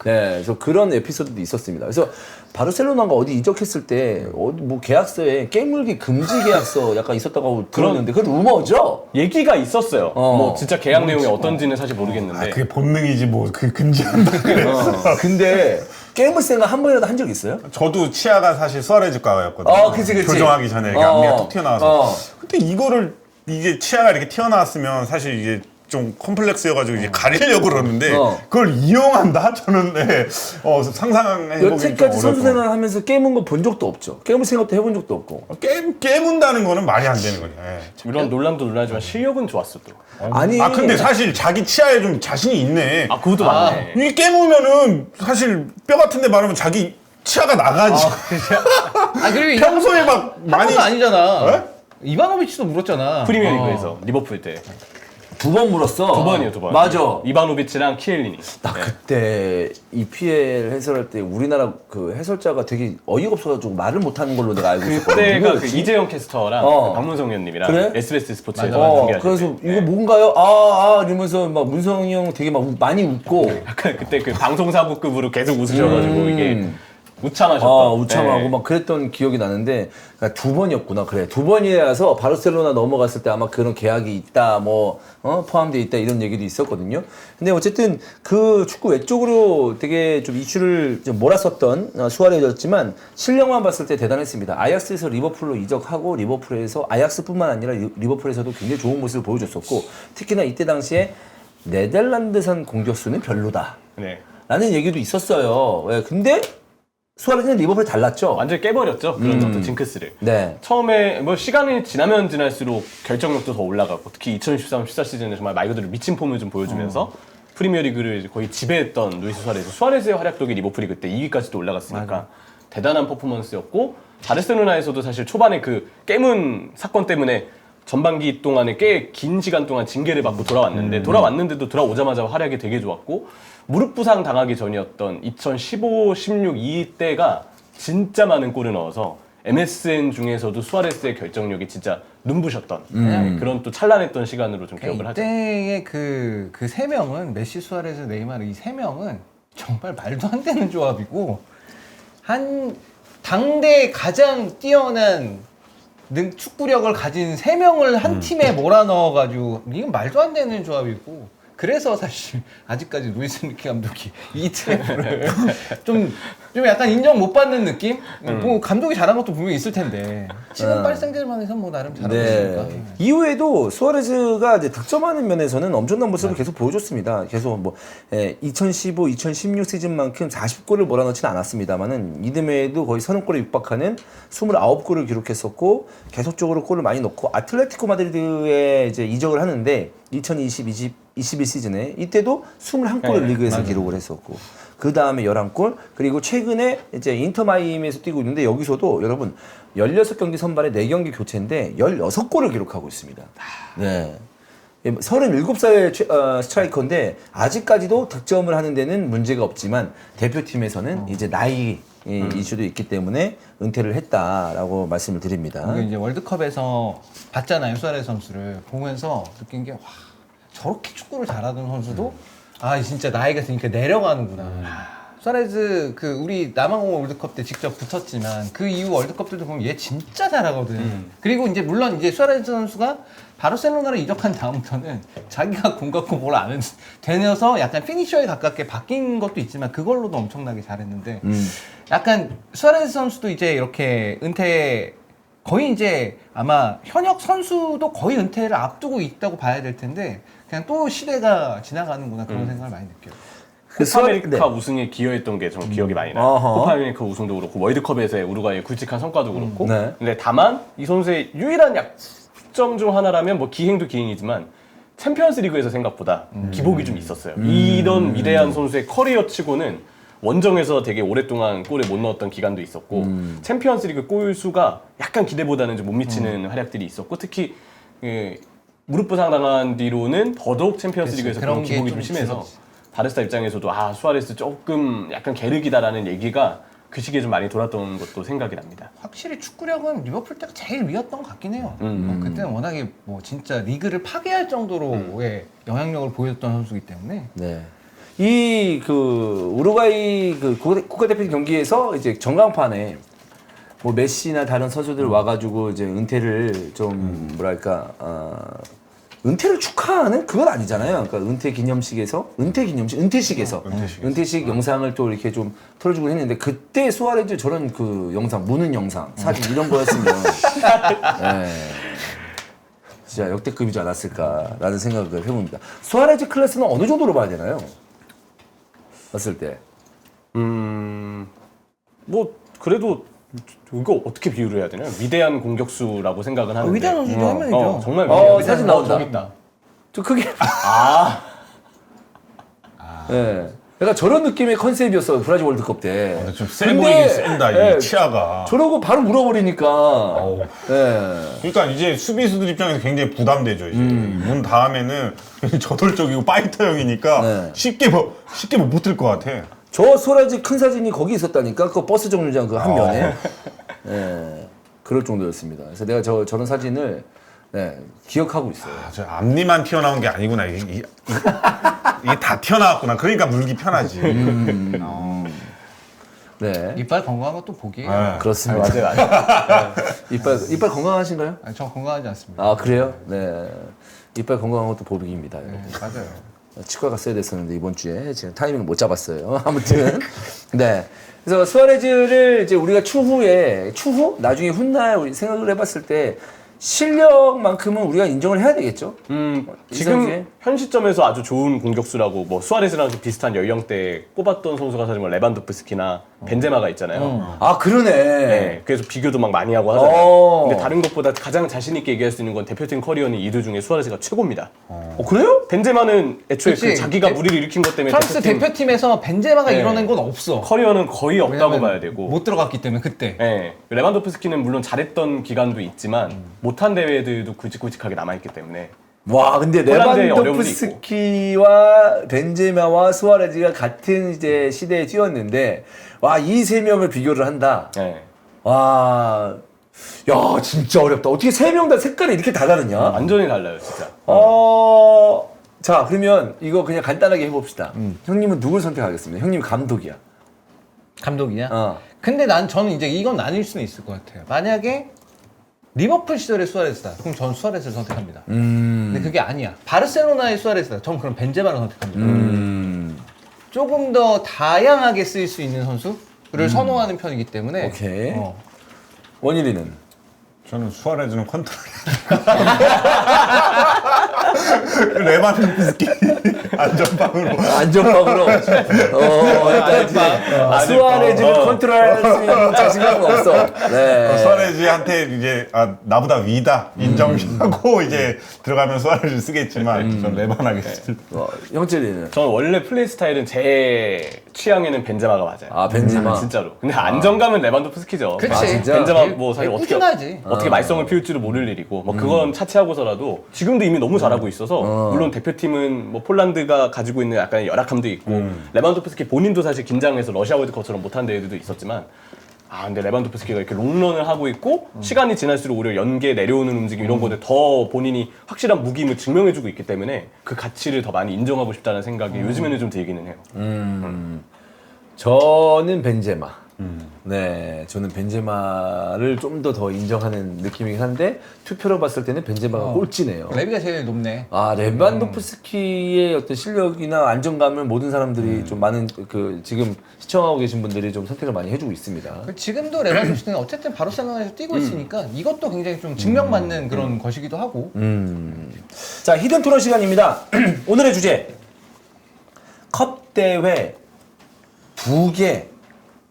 네, 그래서 그런 에피소드도 있었습니다. 그래서 바르셀로나가 어디 이적했을 때 뭐 계약서에 깨물기 금지 계약서 약간 있었다고 들었는데 그건 루머죠? 얘기가 있었어요. 뭐 진짜 계약 내용이 어떤지는 사실 모르겠는데 그게 본능이지 뭐 그 금지한다 그래서. 근데 깨물 생각 한 번이라도 한 적 있어요? 저도 치아가 사실 수아레즈과였거든요. 그치. 교정하기 전에 앞니가 툭 튀어나와서. 어. 근데 이게 치아가 이렇게 튀어나왔으면 사실 이게 좀 컴플렉스여가지고 이제 가리려고 그러는데 그걸 이용한다? 저는 상상해보기 좀 여태까지 선수 어렵고. 생활하면서 깨문 거 본 적도 없죠. 깨물 생각도 해본 적도 없고. 깨문다는 거는 말이 안 되는 거죠. 예. 물론 논란도 논란이지만 실력은 좋았어 또. 아니. 근데 사실 자기 치아에 좀 자신이 있네. 그것도 맞네. 이게 깨무면은 사실 뼈 같은데 바르면 자기 치아가 나가지. 그리고 이게 평소에 막 많이 많이 아니잖아. 네? 이바노비치도 물었잖아. 프리미어리그에서 리버풀 때. 2번 물었어. 2번이요, 2번. 맞아. 이바노비치랑 키엘리니. 나 그때 EPL 해설할 때 우리나라 그 해설자가 되게 어이가 없어가지고 말을 못하는 걸로 내가 알고 있었거든. 그때가 그 누구였지? 이재영 캐스터랑 어. 박문성 의원님이랑 그래? SBS 스포츠에서 어, 중계하실 그래서 때. 이거 뭔가요? 이러면서 막 문성이 형 되게 막 많이 웃고. 약간 그때 그 방송사고급으로 계속 웃으셔가지고 이게 우참하셨던. 우참하고 네. 막 그랬던 기억이 나는데 그러니까 2번이었구나. 그래. 2번이라서 바르셀로나 넘어갔을 때 아마 그런 계약이 있다, 포함되어 있다 이런 얘기도 있었거든요. 근데 어쨌든 그 축구 외적으로 되게 좀 이슈를 좀 몰았었던 수아레즈였지만 실력만 봤을 때 대단했습니다. 아약스에서 리버풀로 이적하고 리버풀에서 아약스뿐만 아니라 리버풀에서도 굉장히 좋은 모습을 보여줬었고 특히나 이때 당시에 네덜란드산 공격수는 별로다. 네. 라는 얘기도 있었어요. 예, 근데 수아레즈는 리버풀이 달랐죠. 완전히 깨버렸죠. 그런 어떤 징크스를. 네. 처음에 뭐 시간이 지나면 지날수록 결정력도 더 올라가고 특히 2013-14 시즌에 정말 말 그대로 미친 폼을 좀 보여주면서 프리미어리그를 거의 지배했던 루이스 수아레즈. 수아레즈의 활약력이 리버풀이 그때 2위까지도 올라갔으니까 대단한 퍼포먼스였고 바르셀로나에서도 사실 초반에 그 깨문 사건 때문에 전반기 동안에 꽤 긴 시간 동안 징계를 받고 돌아왔는데도 돌아오자마자 활약이 되게 좋았고 무릎 부상 당하기 전이었던 2015, 16 이때가 진짜 많은 골을 넣어서 MSN 중에서도 수아레스의 결정력이 진짜 눈부셨던 그런 또 찬란했던 시간으로 좀 기억을 하죠. 이때의 그 세 명은 메시, 수아레스, 네이마르 이 세 명은 정말 말도 안 되는 조합이고 한 당대 가장 뛰어난 축구력을 가진 세 명을 한 팀에 몰아넣어가지고 이건 말도 안 되는 조합이고 그래서 사실 아직까지 루이스 엔리케 감독이 이 트래프를 좀 약간 인정 못 받는 느낌? 뭐 감독이 잘한 것도 분명히 있을 텐데 지금 파리생제르맹에서 뭐 나름 잘하고 있으니까. 이후에도 수아레즈가 이제 득점하는 면에서는 엄청난 모습을 계속 보여줬습니다. 계속 뭐 2015, 2016 시즌만큼 40골을 몰아넣지는 않았습니다만은 이듬해에도 거의 30골에 육박하는 29골을 기록했었고 계속적으로 골을 많이 넣고 아틀레티코 마드리드에 이제 이적을 하는데 2020-21 시즌에 이때도 21골을 리그에서 기록을 했었고 그 다음에 11골 그리고 최근에 이제 인터 마이애미에서 뛰고 있는데 여기서도 여러분 16경기 선발에 4경기 교체인데 16골을 기록하고 있습니다. 네. 37살 스트라이커인데 아직까지도 득점을 하는 데는 문제가 없지만 대표팀에서는 이제 나이 이슈도 있기 때문에 은퇴를 했다라고 말씀을 드립니다. 이게 이제 월드컵에서 봤잖아요, 수아레스 선수를 보면서 느낀 게 와, 저렇게 축구를 잘하던 선수도 아 진짜 나이가 드니까 내려가는구나. 수아레스 그 우리 남아공 월드컵 때 직접 붙었지만 그 이후 월드컵들도 보면 얘 진짜 잘하거든. 그리고 이제 물론 이제 수아레스 선수가 바르셀로나로 이적한 다음부터는 자기가 공 갖고 뭘 안 되뇌어서 약간 피니셔에 가깝게 바뀐 것도 있지만 그걸로도 엄청나게 잘했는데 약간 수아레스 선수도 이제 이렇게 은퇴 거의 이제 아마 현역 선수도 거의 은퇴를 앞두고 있다고 봐야 될 텐데 그냥 또 시대가 지나가는구나 그런 생각을 많이 느껴요. 코파 아메리카 우승에 기여했던 게 좀 기억이 많이 나요. 코파 아메리카 우승도 그렇고 월드컵에서의 우루과이의 굵직한 성과도 그렇고 네. 근데 다만 이 선수의 유일한 약점 중 하나라면 뭐 기행도 기행이지만 챔피언스 리그에서 생각보다 기복이 좀 있었어요. 이런 위대한 선수의 커리어 치고는 원정에서 되게 오랫동안 골을 못 넣었던 기간도 있었고 챔피언스 리그 골 수가 약간 기대보다는 좀 못 미치는 활약들이 있었고 특히 무릎 부상 당한 뒤로는 더더욱 챔피언스 리그에서 그런 기복이 좀 심해서 바르사 입장에서도 아 수아레스 조금 약간 계륵이다라는 얘기가 그 시기에 좀 많이 돌았던 것도 생각이 납니다. 확실히 축구력은 리버풀 때가 제일 위였던 것 같긴 해요. 그때는 워낙에 뭐 진짜 리그를 파괴할 정도로의 영향력을 보여줬던 선수이기 때문에. 네. 이 그 우루과이 그 국가대표 경기에서 이제 전광판에 뭐 메시나 다른 선수들 와가지고 이제 은퇴를 좀 뭐랄까 은퇴를 축하하는 그건 아니잖아요. 그러니까 은퇴식 영상을 또 이렇게 좀 틀어주고 했는데 그때 수아레즈 저런 그 영상 무는 영상 사진 이런 거였으면 네. 진짜 역대급이지 않았을까라는 생각을 해봅니다. 수아레즈 클래스는 어느 정도로 봐야 되나요? 봤을 때. 뭐 그래도 이거 어떻게 비유를 해야 되나요? 위대한 공격수라고 생각은 하는데 위대한 선수 중 한 명이죠. 정말 위대한 사진 나온다. 저기 있다. 좀 크게. 네. 약간 저런 느낌의 컨셉이었어 브라질 월드컵 때. 근데 좀 세 보이긴 센다 이 치아가. 저러고 바로 물어버리니까. 네. 그러니까 이제 수비수들 입장에서 굉장히 부담되죠. 이제 문 다음에는 저돌적이고 파이터형이니까 네. 쉽게 못 붙을 것 같아. 저 소라지 큰 사진이 거기 있었다니까 그 버스 정류장 그 한 면에. 네. 그럴 정도였습니다. 그래서 내가 저런 사진을 네, 기억하고 있어요. 아, 저 앞니만 튀어나온 게 아니구나. 이게 다 튀어나왔구나. 그러니까 물기 편하지. 네. 이빨 건강한 것도 복이에요. 네. 그렇습니다. 맞아요. 이빨 건강하신가요? 아니, 전 건강하지 않습니다. 아 그래요? 네. 이빨 건강한 것도 보복입니다. 네, 맞아요. 치과 갔어야 됐었는데 이번 주에 지금 타이밍을 못 잡았어요. 아무튼 네. 그래서 수아레즈를 이제 우리가 추후 나중에 훗날 우리 생각을 해봤을 때 실력만큼은 우리가 인정을 해야 되겠죠. 이 선수의? 지금 현 시점에서 아주 좋은 공격수라고 뭐 수아레스랑 비슷한 연령대에 꼽았던 선수가 사실 뭐 레반도프스키나 벤제마가 있잖아요. 아 그러네. 네, 그래서 비교도 막 많이 하고 하잖아요. 어. 근데 다른 것보다 가장 자신 있게 얘기할 수 있는 건 대표팀 커리어는 이들 중에 수아레스가 최고입니다. 그래요? 벤제마는 애초에 그치. 그 자기가 무리를 일으킨 것 때문에 프랑스 대표팀에서 벤제마가 네. 이뤄낸 건 없어. 커리어는 거의 없다고 왜냐면 봐야 되고. 못 들어갔기 때문에 그때. 네, 레반도프스키는 물론 잘했던 기간도 있지만 못한 대회들도 굵직굵직하게 남아있기 때문에 와 근데 홀란드의 레반도프스키와 벤제마와 수아레즈가 같은 이제 시대에 뛰었는데 와 이 세 명을 비교를 한다. 네. 와. 야 진짜 어렵다. 어떻게 세 명 다 색깔이 이렇게 다 다르냐? 완전히 달라요 진짜. 자 그러면 이거 그냥 간단하게 해봅시다. 형님은 누굴 선택하겠습니다. 형님 감독이야. 감독이야? 근데 저는 이제 이건 나뉠 수는 있을 것 같아요. 만약에 리버풀 시절의 수아레스다. 그럼 전 수아레스를 선택합니다. 근데 그게 아니야. 바르셀로나의 수아레스다. 전 그럼 벤제마를 선택합니다. 조금 더 다양하게 쓰일 수 있는 선수를 선호하는 편이기 때문에. 오케이. 원일이는 저는 수아레즈는 컨트롤. 레반도프스키 안전방으로. 안전빵으로. 수아레즈를 컨트롤할 수 있는 자신감은 없어. 네. 수아레즈한테 이제 나보다 위다 인정하고 이제 들어가면 수아레즈 쓰겠지만 전 레반 하겠습니다. 형철이는 저는 원래 플레이 스타일은 제 취향에는 벤제마가 맞아요. 아 벤제마. 진짜로. 근데 안정감은 레반도프스키죠. 그치. 아, 진짜? 벤제마 뭐 사실 되게 어떻게 꾸준하지. 어떻게 말썽을 피울지도 모를 일이고 뭐 그건 차치하고서라도 지금도 이미 너무 잘하고 있어서 물론 대표팀은 뭐 폴란드가 가지고 있는 약간의 열악함도 있고 레반도프스키 본인도 사실 긴장해서 러시아 월드컵처럼 못한 대회들도 있었지만 근데 레반도프스키가 이렇게 롱런을 하고 있고 시간이 지날수록 오히려 연계 내려오는 움직임 이런 것들 더 본인이 확실한 무기임을 증명해주고 있기 때문에 그 가치를 더 많이 인정하고 싶다는 생각이 요즘에는 좀 들기는 해요. 저는 벤제마. 네, 저는 벤제마를 좀 더 인정하는 느낌이긴 한데 투표로 봤을 때는 벤제마가 꼴찌네요. 레비가 제일 높네. 레반도프스키의 어떤 실력이나 안정감을 모든 사람들이 좀 많은 지금 시청하고 계신 분들이 좀 선택을 많이 해주고 있습니다. 지금도 레반도프스키는 어쨌든 바르셀로나에서 뛰고 있으니까 이것도 굉장히 좀 증명받는 그런 것이기도 하고. 자, 히든 토론 시간입니다. 오늘의 주제 컵 대회 2개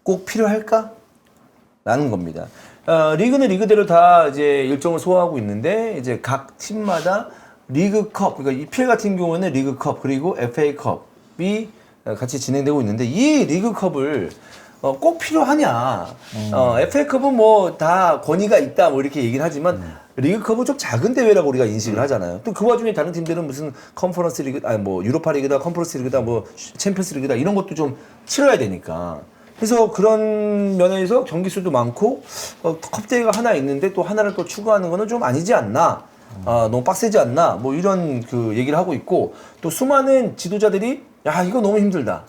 꼭 필요할까? 라는 겁니다. 리그는 리그대로 다 이제 일정을 소화하고 있는데 이제 각 팀마다 리그컵, 그러니까 EPL 같은 경우는 리그컵 그리고 FA컵이 같이 진행되고 있는데 이 리그컵을 꼭 필요하냐? FA컵은 뭐 다 권위가 있다 뭐 이렇게 얘기는 하지만 리그컵은 좀 작은 대회라고 우리가 인식을 하잖아요. 또 그 와중에 다른 팀들은 무슨 컨퍼런스 리그, 뭐 유로파 리그다, 컨퍼런스 리그다, 뭐 챔피언스 리그다 이런 것도 좀 치러야 되니까. 그래서 그런 면에서 경기 수도 많고 컵 대회가 하나 있는데 또 하나를 또 추가하는 거는 좀 아니지 않나? 너무 빡세지 않나? 뭐 이런 그 얘기를 하고 있고 또 수많은 지도자들이 야 이거 너무 힘들다.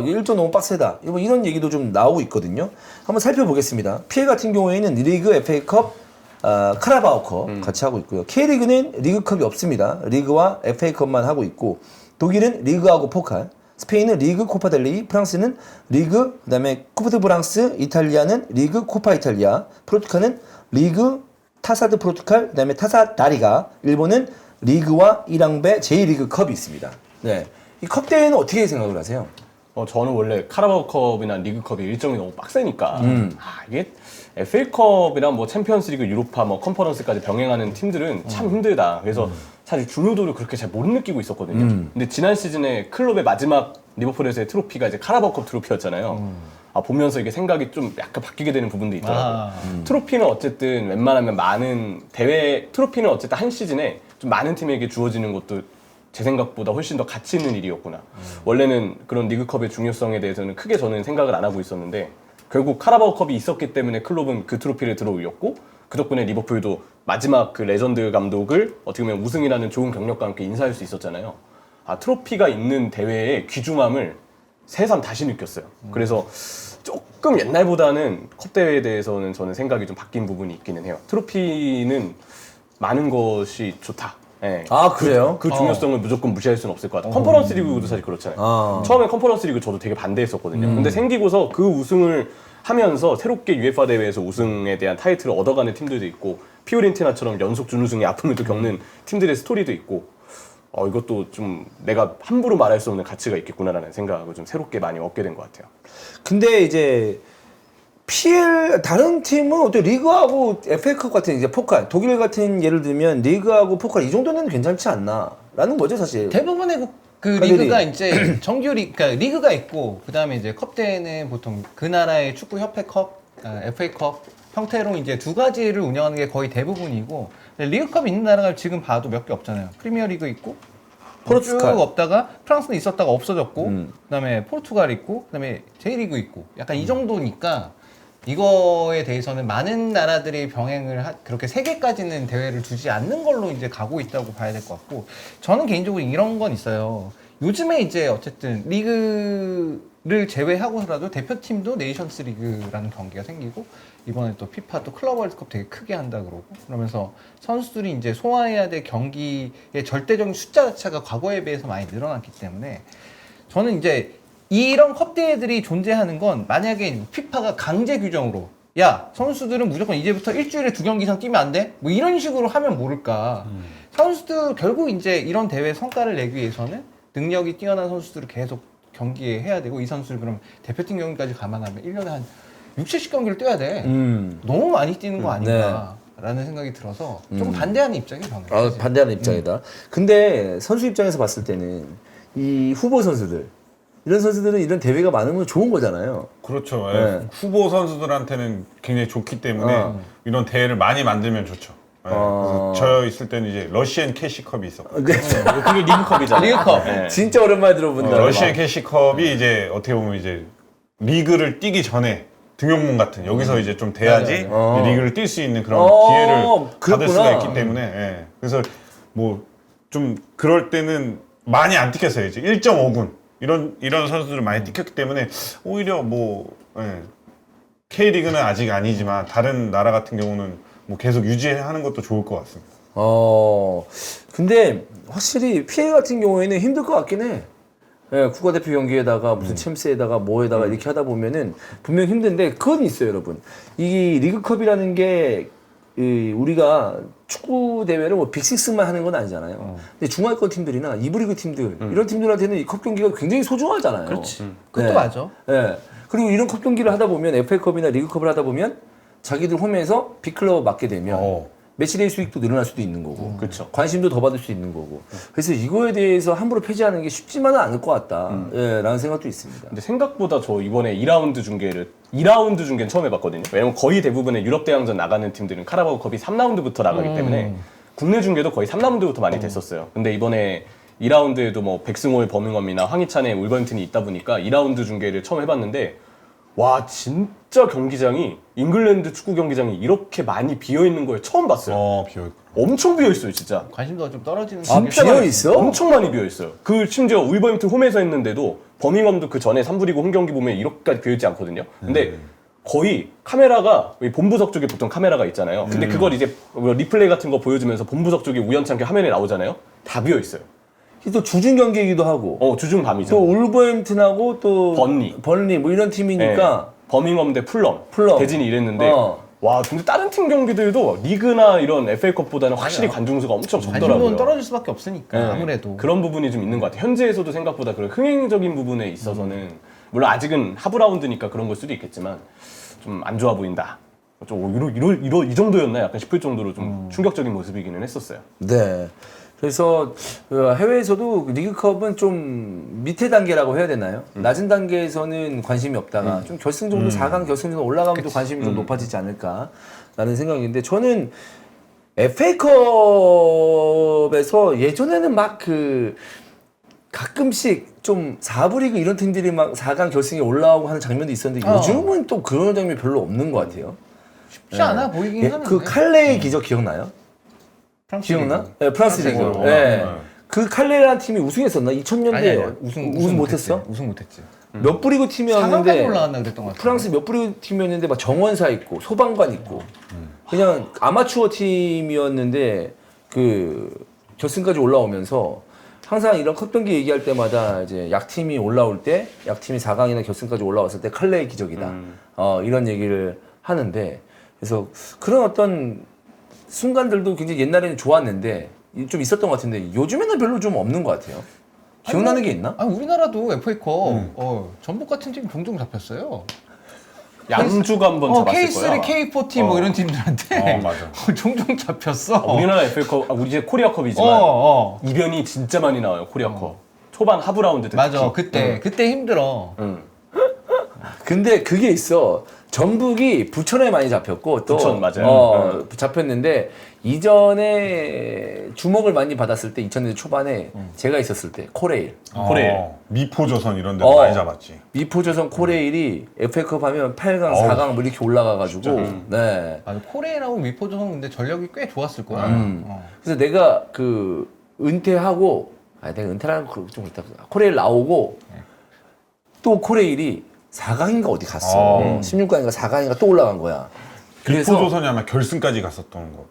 일정 너무 빡세다. 뭐 이런 얘기도 좀 나오고 있거든요. 한번 살펴보겠습니다. PL 같은 경우에는 리그, FA컵, 카라바오컵 같이 하고 있고요. K리그는 리그컵이 없습니다. 리그와 FA컵만 하고 있고 독일은 리그하고 포칼, 스페인은 리그 코파델리, 프랑스는 리그, 그다음에 쿠프 드 프랑스, 이탈리아는 리그 코파 이탈리아, 포르투갈은 리그 타사드 포르투갈, 그다음에 타사 다리가, 일본은 리그와 1항배 제2리그컵이 있습니다. 네. 이 컵 대회는 어떻게 생각을 하세요? 저는 원래 카라바오컵이나 리그컵이 일정이 너무 빡세니까 이게 FA컵이랑 뭐 챔피언스리그, 유로파, 뭐 컨퍼런스까지 병행하는 팀들은 참 힘들다. 그래서 사실 중요도를 그렇게 잘 못 느끼고 있었거든요. 근데 지난 시즌에 클럽의 마지막 리버풀에서의 트로피가 이제 카라바오컵 트로피였잖아요. 보면서 이게 생각이 좀 약간 바뀌게 되는 부분도 있더라고요. 트로피는 어쨌든 웬만하면 많은 대회 트로피는 어쨌든 한 시즌에 좀 많은 팀에게 주어지는 것도 제 생각보다 훨씬 더 가치 있는 일이었구나. 원래는 그런 리그컵의 중요성에 대해서는 크게 저는 생각을 안 하고 있었는데 결국 카라바오컵이 있었기 때문에 클럽은 그 트로피를 들어올렸고 그 덕분에 리버풀도 마지막 그 레전드 감독을 어떻게 보면 우승이라는 좋은 경력과 함께 인사할 수 있었잖아요. 트로피가 있는 대회의 귀중함을 새삼 다시 느꼈어요. 그래서 조금 옛날보다는 컵 대회에 대해서는 저는 생각이 좀 바뀐 부분이 있기는 해요. 트로피는 많은 것이 좋다. 네. 그래요? 그 중요성을 무조건 무시할 수는 없을 것 같아요. 컨퍼런스 리그도 사실 그렇잖아요. 처음에 컨퍼런스 리그 저도 되게 반대했었거든요. 근데 생기고서 그 우승을 하면서 새롭게 UEFA 대회에서 우승에 대한 타이틀을 얻어가는 팀들도 있고 피오렌티나처럼 연속 준우승의 아픔을 또 겪는 팀들의 스토리도 있고 이것도 좀 내가 함부로 말할 수 없는 가치가 있겠구나라는 생각을 좀 새롭게 많이 얻게 된 것 같아요. 근데 이제 PL 다른 팀은 어때 리그하고 FA컵 같은 이제 포칼 독일 같은 예를 들면 리그하고 포칼 이 정도는 괜찮지 않나라는 거죠 사실. 대부분의 그 리그가 이제 정규 그러니까 리그가 있고 그 다음에 이제 컵 대회는 보통 그 나라의 축구 협회컵, FA컵 형태로 이제 두 가지를 운영하는 게 거의 대부분이고 리그컵 있는 나라가 지금 봐도 몇 개 없잖아요. 프리미어리그 있고 포르투갈. 쭉 없다가 프랑스는 있었다가 없어졌고 그다음에 포르투갈 있고 그다음에 J리그 있고 약간 이 정도니까 이거에 대해서는 많은 나라들이 병행을 그렇게 세 개까지는 대회를 두지 않는 걸로 이제 가고 있다고 봐야 될 것 같고 저는 개인적으로 이런 건 있어요. 요즘에 이제 어쨌든 리그를 제외하고서라도 대표팀도 네이션스 리그라는 경기가 생기고 이번에 또 피파도 클럽 월드컵 되게 크게 한다 그러고 그러면서 선수들이 이제 소화해야 될 경기의 절대적인 숫자 자체가 과거에 비해서 많이 늘어났기 때문에 저는 이제 이런 컵 대회들이 존재하는 건 만약에 피파가 강제 규정으로 야 선수들은 무조건 이제부터 일주일에 2경기 이상 뛰면 안 돼? 뭐 이런 식으로 하면 모를까. 선수들 결국 이제 이런 대회 성과를 내기 위해서는 능력이 뛰어난 선수들을 계속 경기에 해야 되고 이 선수를 그럼 대표팀 경기까지 감안하면 1년에 한 60, 70경기를 뛰어야 돼. 너무 많이 뛰는 거 아닌가 라는 생각이 들어서 좀 반대하는 입장이 저는. 반대하는 입장이다. 근데 선수 입장에서 봤을 때는 이 후보 선수들 이런 선수들은 이런 대회가 많으면 좋은 거잖아요. 그렇죠. 예. 네. 후보 선수들한테는 굉장히 좋기 때문에 이런 대회를 많이 만들면 좋죠. 예. 그래서 저 있을 때는 이제 러시안 캐시컵이 있었고 네. 그게 리그컵이잖아요. 리그컵. 네. 진짜 오랜만에 들어본다. 러시안 캐시컵이 이제 어떻게 보면 이제 리그를 뛰기 전에 등용문 같은 여기서 이제 좀 돼야지 맞아요. 리그를 뛸 수 있는 그런 어, 기회를 받을 그렇구나. 수가 있기 때문에 예. 그래서 뭐 좀 그럴 때는 많이 안 뛰겠어요. 이제 1.5군 이런 선수들을 많이 뛰었기 때문에 오히려 뭐 K리그는 아직 아니지만 다른 나라 같은 경우는 뭐 계속 유지하는 것도 좋을 것 같습니다. 근데 확실히 PL 같은 경우에는 힘들 것 같긴 해. 예, 국가대표 경기에다가 무슨 챔스에다가 뭐에다가 이렇게 하다 보면은 분명 힘든데 그건 있어요, 여러분. 이 리그컵이라는 게 우리가 축구 대회를 뭐 빅6만 하는 건 아니잖아요. 근데 중하위권 팀들이나 이브리그 팀들 이런 팀들한테는 이 컵 경기가 굉장히 소중하잖아요. 그렇지. 그것도 맞아. 예. 그리고 이런 컵 경기를 하다 보면 FA컵이나 리그컵을 하다 보면 자기들 홈에서 빅클럽 맡게 되면 매치데이 수익도 늘어날 수도 있는 거고, 그렇죠. 관심도 더 받을 수 있는 거고. 그래서 이거에 대해서 함부로 폐지하는 게 쉽지만은 않을 것 같다. 예, 라는 생각도 있습니다. 근데 생각보다 저 이번에 2라운드 중계는 처음 해봤거든요. 왜냐면 거의 대부분의 유럽 대항전 나가는 팀들은 카라바오컵이 3라운드부터 나가기 때문에 국내 중계도 거의 3라운드부터 많이 됐었어요. 근데 이번에 2라운드에도 뭐 백승호의 버밍엄이나 황희찬의 울버햄튼이 있다 보니까 2라운드 중계를 처음 해봤는데 와 진짜 경기장이 잉글랜드 축구 경기장이 이렇게 많이 비어 있는 걸 처음 봤어요. 비어있고. 엄청 비어 있어요, 진짜. 관심도가 좀 떨어지는 진짜 비어 있어? 엄청 많이 비어 있어요. 그 심지어 울버햄튼 홈에서 했는데도 버밍엄도 그 전에 3부 리그 홈 경기 보면 이렇게까지 비어 있지 않거든요. 근데 거의 카메라가 본부석 쪽에 보통 카메라가 있잖아요. 근데 그걸 이제 리플레이 같은 거 보여주면서 본부석 쪽에 우연찮게 화면에 나오잖아요. 다 비어 있어요. 또 주중 경기이기도 하고, 주중 밤이죠. 또 울버햄튼하고 또 번리 뭐 이런 팀이니까 버밍엄 대 풀럼. 대진이 이랬는데 와 근데 다른 팀 경기들도 리그나 이런 FA컵보다는 확실히 관중수가 엄청 적더라고요. 관심도는 떨어질 수밖에 없으니까 아무래도. 그런 부분이 좀 있는 것 같아요. 현지에서도 생각보다 그런 흥행적인 부분에 있어서는 물론 아직은 하부 라운드니까 그런 걸 수도 있겠지만 좀 안 좋아 보인다. 좀 이 정도였나 약간 싶을 정도로 좀 충격적인 모습이기는 했었어요. 네. 그래서 해외에서도 리그컵은 좀 밑에 단계라고 해야 되나요? 낮은 단계에서는 관심이 없다가 좀 결승 정도 4강 결승 정도 올라가면 또 관심이 좀 높아지지 않을까라는 생각인데 저는 FA컵에서 예전에는 막 가끔씩 좀 4부 리그 이런 팀들이 막 4강 결승에 올라오고 하는 장면도 있었는데 요즘은 또 그런 장면이 별로 없는 것 같아요. 쉽지 않아 보이긴 예, 하는데. 그 칼레의 기적 기억나요? 기억나? 네, 프랑스 리그. 리그. 네. 그 칼레라는 팀이 우승했었나? 2000년대에 아니야. 우승 못했어? 우승 못했지. 몇 부리그 4강까지 팀이었는데 올라갔나 그랬던 것 같아. 프랑스 몇 부리그 팀이었는데 막 정원사 있고 소방관 있고 그냥 아마추어 팀이었는데 그 결승까지 올라오면서 항상 이런 컵 경기 얘기할 때마다 이제 약팀이 올라올 때 약팀이 4강이나 결승까지 올라왔을 때 칼레의 기적이다. 이런 얘기를 하는데 그래서 그런 어떤 순간들도 굉장히 옛날에는 좋았는데 좀 있었던 것 같은데 요즘에는 별로 좀 없는 것 같아요. 기억나는 게 있나? 아니 우리나라도 FA컵 전북 같은 팀 종종 잡혔어요. 양주가 한번 잡았을 K3, 거야. K4T 뭐 이런 팀들한테 맞아. 종종 잡혔어. 우리나라 FA컵, 우리 이제 코리아컵이지만 이변이 진짜 많이 나와요. 코리아컵. 초반 하부 라운드 때. 맞아. 특히. 그때 힘들어. 근데 그게 있어. 전북이 부천에 많이 잡혔고 또 부천, 맞아요. 잡혔는데 이전에 주목을 많이 받았을 때 2000년대 초반에 제가 있었을 때 코레일 코레일. 미포조선 이런 데도 많이 잡았지. 미포조선 코레일이 FA컵 하면 8강, 4강 뭐 이렇게 올라가가지고 네. 맞아. 코레일하고 미포조선 근데 전력이 꽤 좋았을 거야. 그래서 내가 그 은퇴하고 내가 은퇴라는 거좀 있다. 코레일 나오고 또 코레일이 4강인가 어디 갔어. 16강인가 4강인가 또 올라간 거야. 그래서 미포조선이 아마 결승까지 갔었던 거.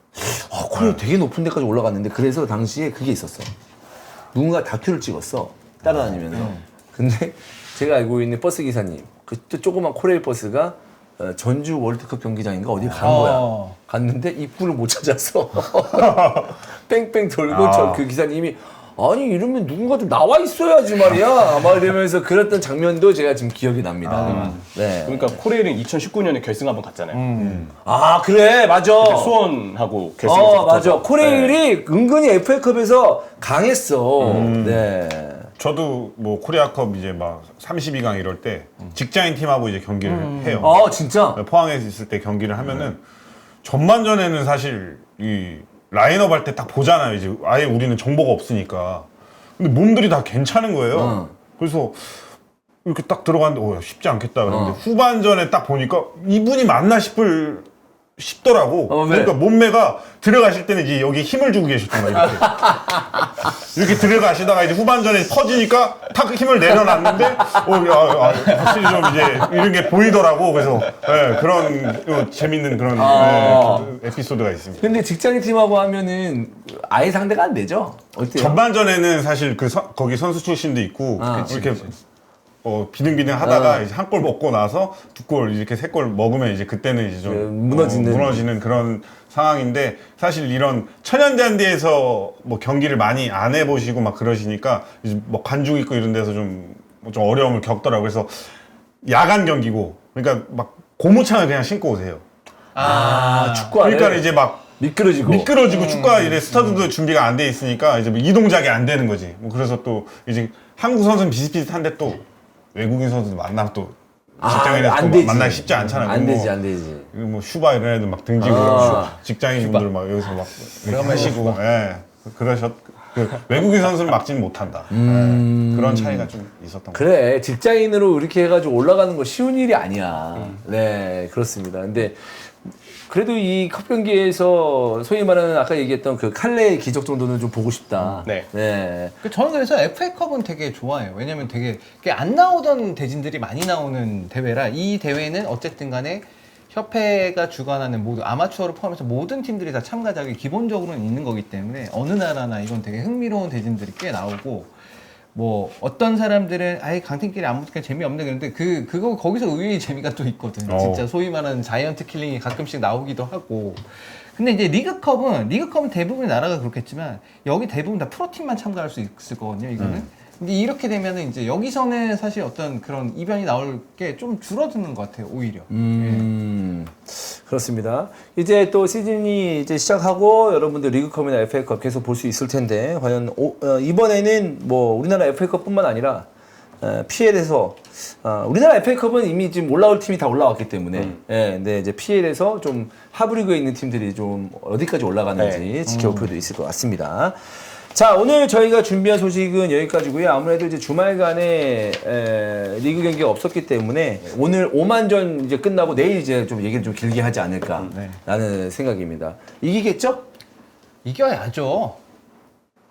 코레일 되게 높은 데까지 올라갔는데 그래서 당시에 그게 있었어. 누군가 다큐를 찍었어. 따라다니면서. 근데 제가 알고 있는 버스 기사님, 그때 조그만 코레일 버스가 전주 월드컵 경기장인가 어디 간 거야. 갔는데 입구를 못 찾아서 뺑뺑 돌고 그 기사님이 아니 이러면 누군가 좀 나와 있어야지 말이야 막 이러면서 그랬던 장면도 제가 지금 기억이 납니다. 네. 그러니까 코레일은 2019년에 결승 한번 갔잖아요. 아 그래 맞아. 수원하고 결승에서 맞아. 붙어서. 코레일이 은근히 FA컵에서 강했어. 네. 저도 뭐 코리아컵 이제 막 32강 이럴 때 직장인 팀하고 이제 경기를 해요. 아 진짜. 포항에 있을 때 경기를 하면은 전반전에는 사실 이 라인업 할 때 딱 보잖아요. 이제 아예 우리는 정보가 없으니까. 근데 몸들이 다 괜찮은 거예요. 그래서 이렇게 딱 들어갔는데 쉽지 않겠다. 그런데 후반전에 딱 보니까 이분이 맞나 싶더라고. 왜? 그러니까 몸매가 들어가실 때는 이제 여기 힘을 주고 계셨던 거야. 이렇게. 이렇게 들어가시다가 이제 후반전에 퍼지니까 탁 힘을 내려놨는데 확실히 좀 이제 이런 게 보이더라고. 그래서 그런 재밌는 그런 에피소드가 있습니다. 근데 직장인 팀하고 하면은 아예 상대가 안 되죠? 어때요? 전반전에는 사실 거기 선수 출신도 있고 이렇게 비등비등 하다가 이제 한 골 먹고 나서 두 골 이렇게 세 골 먹으면 이제 그때는 이제 좀 무너지는 그런 상황인데 사실 이런 천연잔디에서 뭐 경기를 많이 안 해보시고 막 그러시니까 이제 뭐 관중 있고 이런 데서 좀 어려움을 겪더라고요. 그래서 야간 경기고 그러니까 막 고무창을 그냥 신고 오세요. 축구하는 그러니까 이제 막 미끄러지고 축구가 이래 스타드도 준비가 안 돼 있으니까 이제 뭐 이동작이 안 되는 거지. 뭐 그래서 또 이제 한국 선수는 비슷비슷한데 또 외국인 선수들 만나면 또 직장인에서 안 또 되지. 만나기 쉽지 않잖아요. 안 되지. 뭐 슈바 이런 애들 막 등지고 직장인분들 막 여기서 막 이렇게 하시고 외국인 선수는 막지는 못한다. 그런 차이가 좀 있었던 것 같아요. 그래 직장인으로 이렇게 해가지고 올라가는 거 쉬운 일이 아니야. 네 그렇습니다. 근데 그래도 이 컵 경기에서 소위 말하는 아까 얘기했던 그 칼레의 기적 정도는 좀 보고 싶다. 네. 저는 그래서 FA컵은 되게 좋아해요. 왜냐면 되게 안 나오던 대진들이 많이 나오는 대회라 이 대회는 어쨌든 간에 협회가 주관하는 모든 아마추어를 포함해서 모든 팀들이 다 참가 자격이 기본적으로는 있는 거기 때문에 어느 나라나 이건 되게 흥미로운 대진들이 꽤 나오고 뭐 어떤 사람들은 아예 강팀끼리 안 붙으니까 재미없네 그런데 그거 거기서 의외의 재미가 또 있거든. 진짜 소위 말하는 자이언트 킬링이 가끔씩 나오기도 하고. 근데 이제 리그컵은 대부분의 나라가 그렇겠지만 여기 대부분 다 프로팀만 참가할 수 있을 거거든요. 이거는. 근데 이렇게 되면은 이제 여기서는 사실 어떤 그런 이변이 나올 게 좀 줄어드는 것 같아요. 오히려. 그렇습니다. 이제 또 시즌이 이제 시작하고 여러분들 리그컵이나 FA컵 계속 볼 수 있을 텐데 과연 이번에는 뭐 우리나라 FA컵뿐만 아니라 PL에서 우리나라 FA컵은 이미 지금 올라올 팀이 다 올라왔기 때문에 근데 이제 PL에서 좀 하부리그에 있는 팀들이 좀 어디까지 올라가는지 지켜볼 필요도 있을 것 같습니다. 자, 오늘 저희가 준비한 소식은 여기까지고요. 아무래도 이제 주말간에 리그 경기가 없었기 때문에 오늘 5만전 이제 끝나고 내일 이제 좀 얘기를 좀 길게 하지 않을까라는 생각입니다. 이기겠죠? 이겨야죠.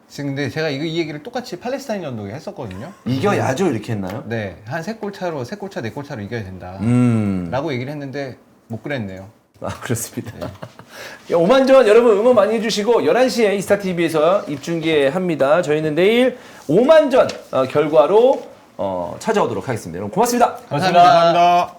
지금 근데 제가 이 얘기를 똑같이 팔레스타인 연도에 했었거든요. 이겨야죠 이렇게 했나요? 네, 한 3골 차, 4골 차로 이겨야 된다. 라고 얘기를 했는데 못 그랬네요. 그렇습니다. 5만전 여러분 응원 많이 해주시고 11시에 이스타TV에서 입중계합니다. 저희는 내일 5만전 결과로 찾아오도록 하겠습니다. 여러분 고맙습니다. 감사합니다.